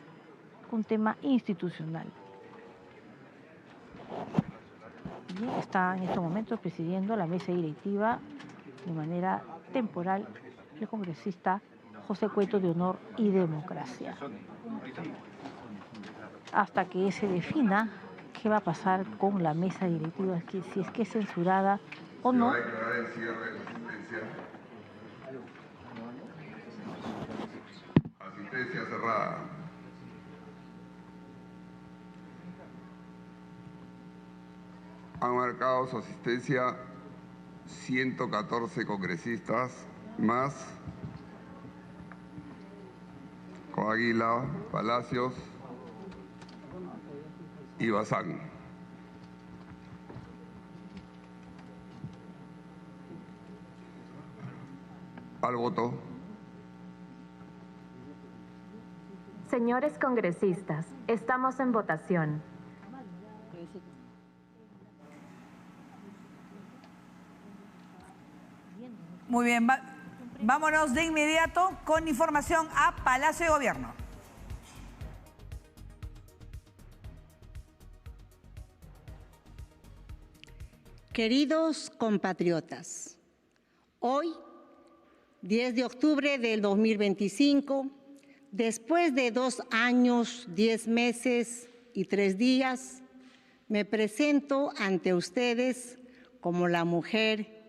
un tema institucional. Bien, está en estos momentos presidiendo la mesa directiva de manera temporal el congresista José Cueto de Honor y Democracia. Hasta que se defina qué va a pasar con la mesa directiva, si es que es censurada o no. Se va a declarar el cierre de asistencia. Asistencia cerrada. Han marcado su asistencia 114 congresistas más Coahuila, Palacios y Bazán. Al voto. Señores congresistas, estamos en votación. Muy bien, vámonos de inmediato con información a Palacio de Gobierno. Queridos compatriotas, hoy, 10 de octubre del 2025, después de 2 años, 10 meses y 3 días, me presento ante ustedes como la mujer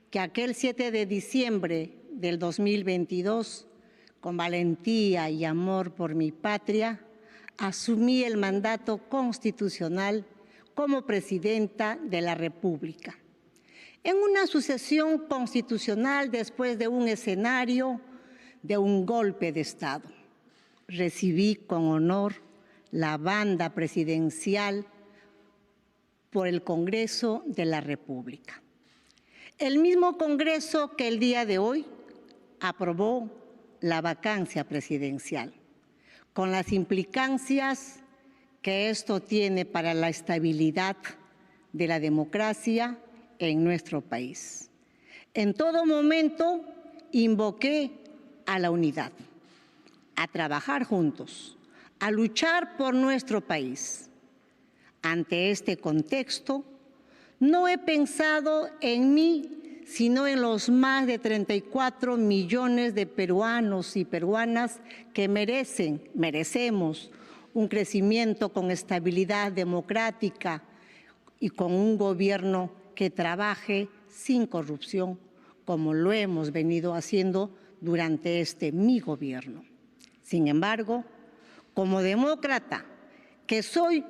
que aquel 7 de diciembre del 2022, con valentía y amor por mi patria, asumí el mandato constitucional como presidenta de la República. En una sucesión constitucional después de un escenario de un golpe de Estado, recibí con honor la banda presidencial por el Congreso de la República. El mismo Congreso que el día de hoy aprobó la vacancia presidencial, con las implicancias que esto tiene para la estabilidad de la democracia en nuestro país. En todo momento invoqué a la unidad, a trabajar juntos, a luchar por nuestro país. Ante este contexto, no he pensado en mí, sino en los más de 34 millones de peruanos y peruanas que merecemos un crecimiento con estabilidad democrática y con un gobierno que trabaje sin corrupción, como lo hemos venido haciendo durante mi gobierno. Sin embargo, como demócrata que soy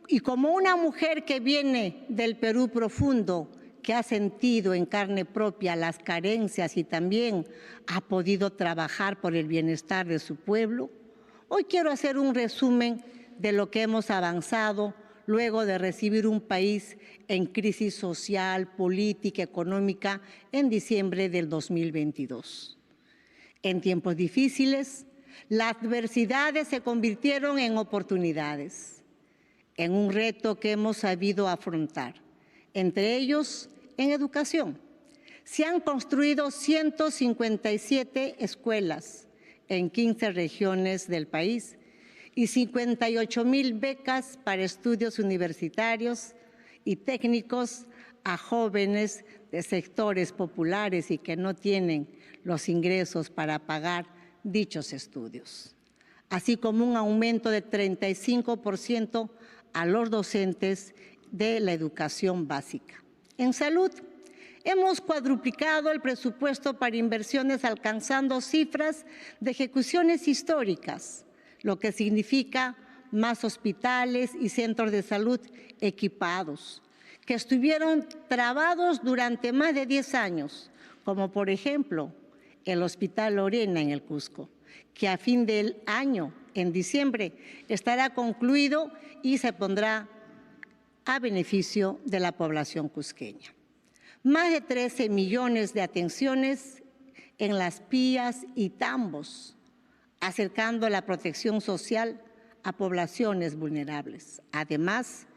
y como una mujer que viene del Perú profundo, que ha sentido en carne propia las carencias y también ha podido trabajar por el bienestar de su pueblo, hoy quiero hacer un resumen de lo que hemos avanzado luego de recibir un país en crisis social, política, económica en diciembre del 2022. En tiempos difíciles, las adversidades se convirtieron en oportunidades, en un reto que hemos sabido afrontar, entre ellos en educación. Se han construido 157 escuelas en 15 regiones del país y 58,000 becas para estudios universitarios y técnicos a jóvenes de sectores populares y que no tienen los ingresos para pagar dichos estudios, así como un aumento de 35% a los docentes de la educación básica. En salud, hemos cuadruplicado el presupuesto para inversiones alcanzando cifras de ejecuciones históricas, lo que significa más hospitales y centros de salud equipados, que estuvieron trabados durante más de 10 años, como por ejemplo el Hospital Lorena en el Cusco, que a fin del año, en diciembre, estará concluido y se pondrá a beneficio de la población cusqueña. Más de 13 millones de atenciones en las pías y tambos, acercando la protección social a poblaciones vulnerables. Además,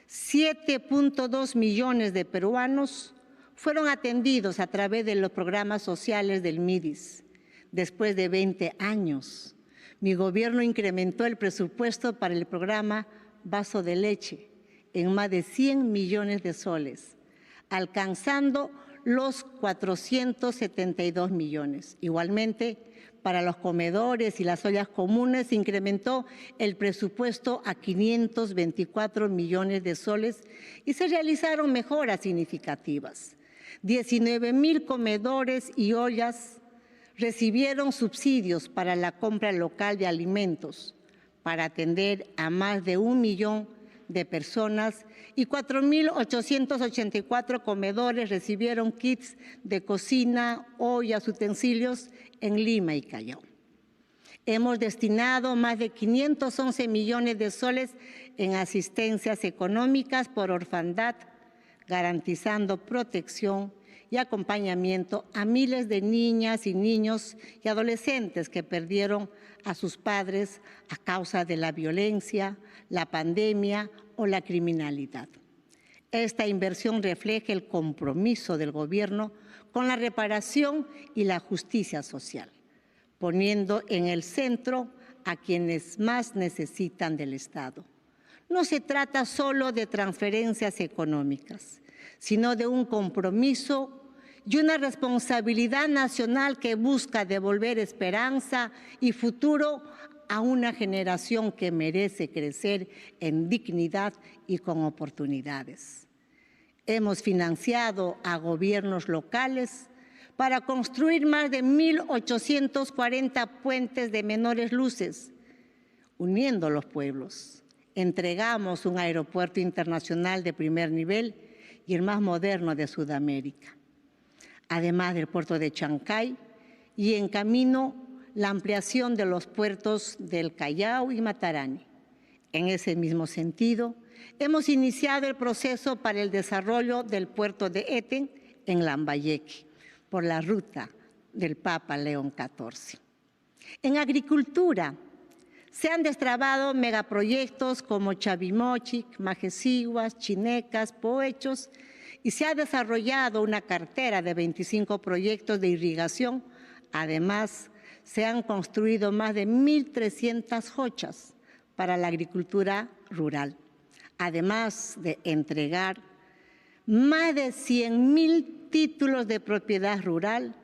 7.2 millones de peruanos fueron atendidos a través de los programas sociales del MIDIS. Después de 20 años, mi gobierno incrementó el presupuesto para el programa Vaso de Leche en más de 100 millones de soles, alcanzando los 472 millones. Igualmente, para los comedores y las ollas comunes se incrementó el presupuesto a 524 millones de soles y se realizaron mejoras significativas. 19,000 comedores y ollas recibieron subsidios para la compra local de alimentos para atender a más de 1 millón de personas y 4.884 comedores recibieron kits de cocina, ollas, utensilios en Lima y Callao. Hemos destinado más de 511 millones de soles en asistencias económicas por orfandad, garantizando protección y acompañamiento a miles de niñas y niños y adolescentes que perdieron a sus padres a causa de la violencia, la pandemia o la criminalidad. Esta inversión refleja el compromiso del gobierno con la reparación y la justicia social, poniendo en el centro a quienes más necesitan del Estado. No se trata solo de transferencias económicas, sino de un compromiso y una responsabilidad nacional que busca devolver esperanza y futuro a una generación que merece crecer en dignidad y con oportunidades. Hemos financiado a gobiernos locales para construir más de 1.840 puentes de menores luces, uniendo los pueblos. Entregamos un aeropuerto internacional de primer nivel y el más moderno de Sudamérica, además del puerto de Chancay, y en camino la ampliación de los puertos del Callao y Matarani. En ese mismo sentido, hemos iniciado el proceso para el desarrollo del puerto de Eten en Lambayeque, por la ruta del Papa León XIV. En agricultura, se han destrabado megaproyectos como Chavimochic, Majesihuas, Chinecas, Poechos, y se ha desarrollado una cartera de 25 proyectos de irrigación. Además, se han construido más de 1.300 hochas para la agricultura rural, además de entregar más de 100.000 títulos de propiedad rural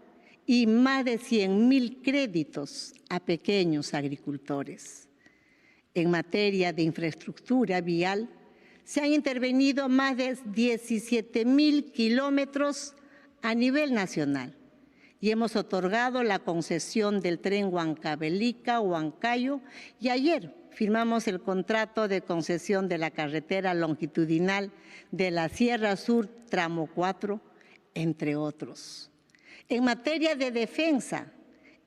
y más de 100.000 créditos a pequeños agricultores. En materia de infraestructura vial, se han intervenido más de 17.000 kilómetros a nivel nacional y hemos otorgado la concesión del tren Huancavelica-Huancayo y ayer firmamos el contrato de concesión de la carretera longitudinal de la Sierra Sur Tramo 4, entre otros. En materia de defensa,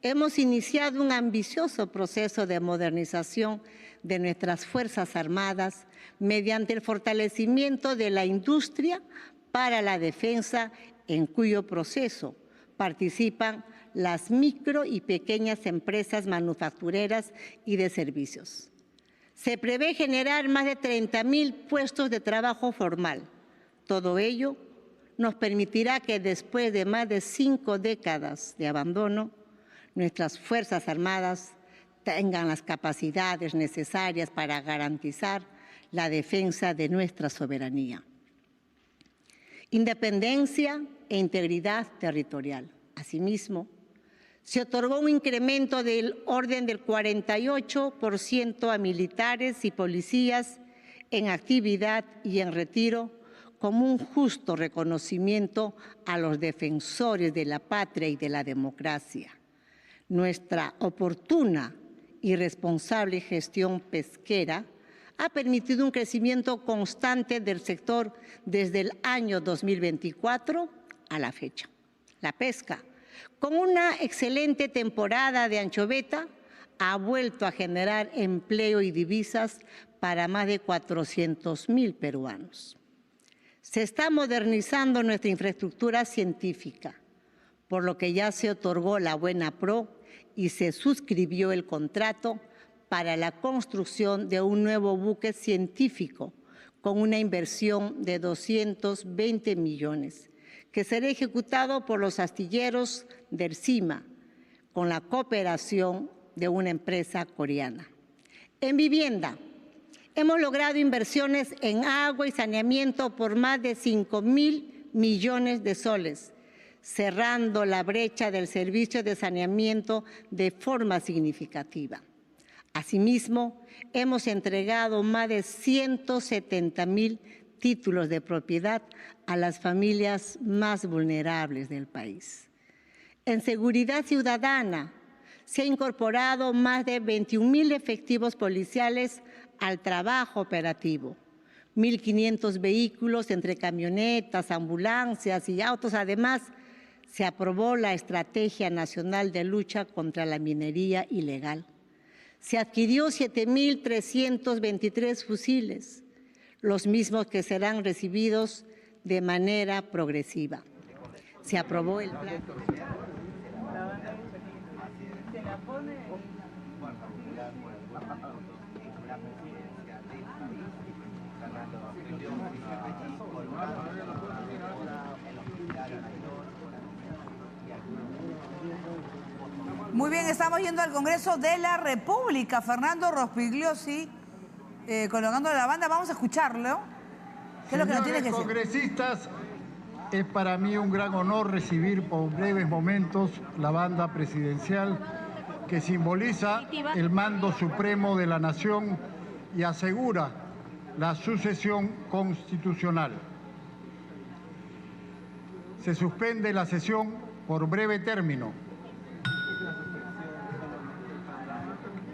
hemos iniciado un ambicioso proceso de modernización de nuestras Fuerzas Armadas mediante el fortalecimiento de la industria para la defensa, en cuyo proceso participan las micro y pequeñas empresas manufactureras y de servicios. Se prevé generar más de 30.000 puestos de trabajo formal. Todo ello nos permitirá que después de más de 5 décadas de abandono, nuestras Fuerzas Armadas tengan las capacidades necesarias para garantizar la defensa de nuestra soberanía. Independencia e integridad territorial. Asimismo, se otorgó un incremento del orden del 48% a militares y policías en actividad y en retiro como un justo reconocimiento a los defensores de la patria y de la democracia. Nuestra oportuna y responsable gestión pesquera ha permitido un crecimiento constante del sector desde el año 2024 a la fecha. La pesca, con una excelente temporada de anchoveta, ha vuelto a generar empleo y divisas para más de 400.000 peruanos. Se está modernizando nuestra infraestructura científica, por lo que ya se otorgó la Buena Pro y se suscribió el contrato para la construcción de un nuevo buque científico con una inversión de 220 millones, que será ejecutado por los astilleros del CIMA, con la cooperación de una empresa coreana. En vivienda, hemos logrado inversiones en agua y saneamiento por más de 5.000 millones de soles, cerrando la brecha del servicio de saneamiento de forma significativa. Asimismo, hemos entregado más de 170.000 títulos de propiedad a las familias más vulnerables del país. En seguridad ciudadana, se ha incorporado más de 21.000 efectivos policiales al trabajo operativo, 1.500 vehículos entre camionetas, ambulancias y autos. Además, se aprobó la Estrategia Nacional de Lucha contra la Minería Ilegal. Se adquirió 7.323 fusiles, los mismos que serán recibidos de manera progresiva. Se aprobó el plan. Muy bien, estamos yendo al Congreso de la República. Fernando Rospigliosi, colocando la banda, vamos a escucharlo. ¿Qué es lo que nos tiene que decir? Congresistas, es para mí un gran honor recibir por breves momentos la banda presidencial que simboliza el mando supremo de la nación y asegura la sucesión constitucional. Se suspende la sesión por breve término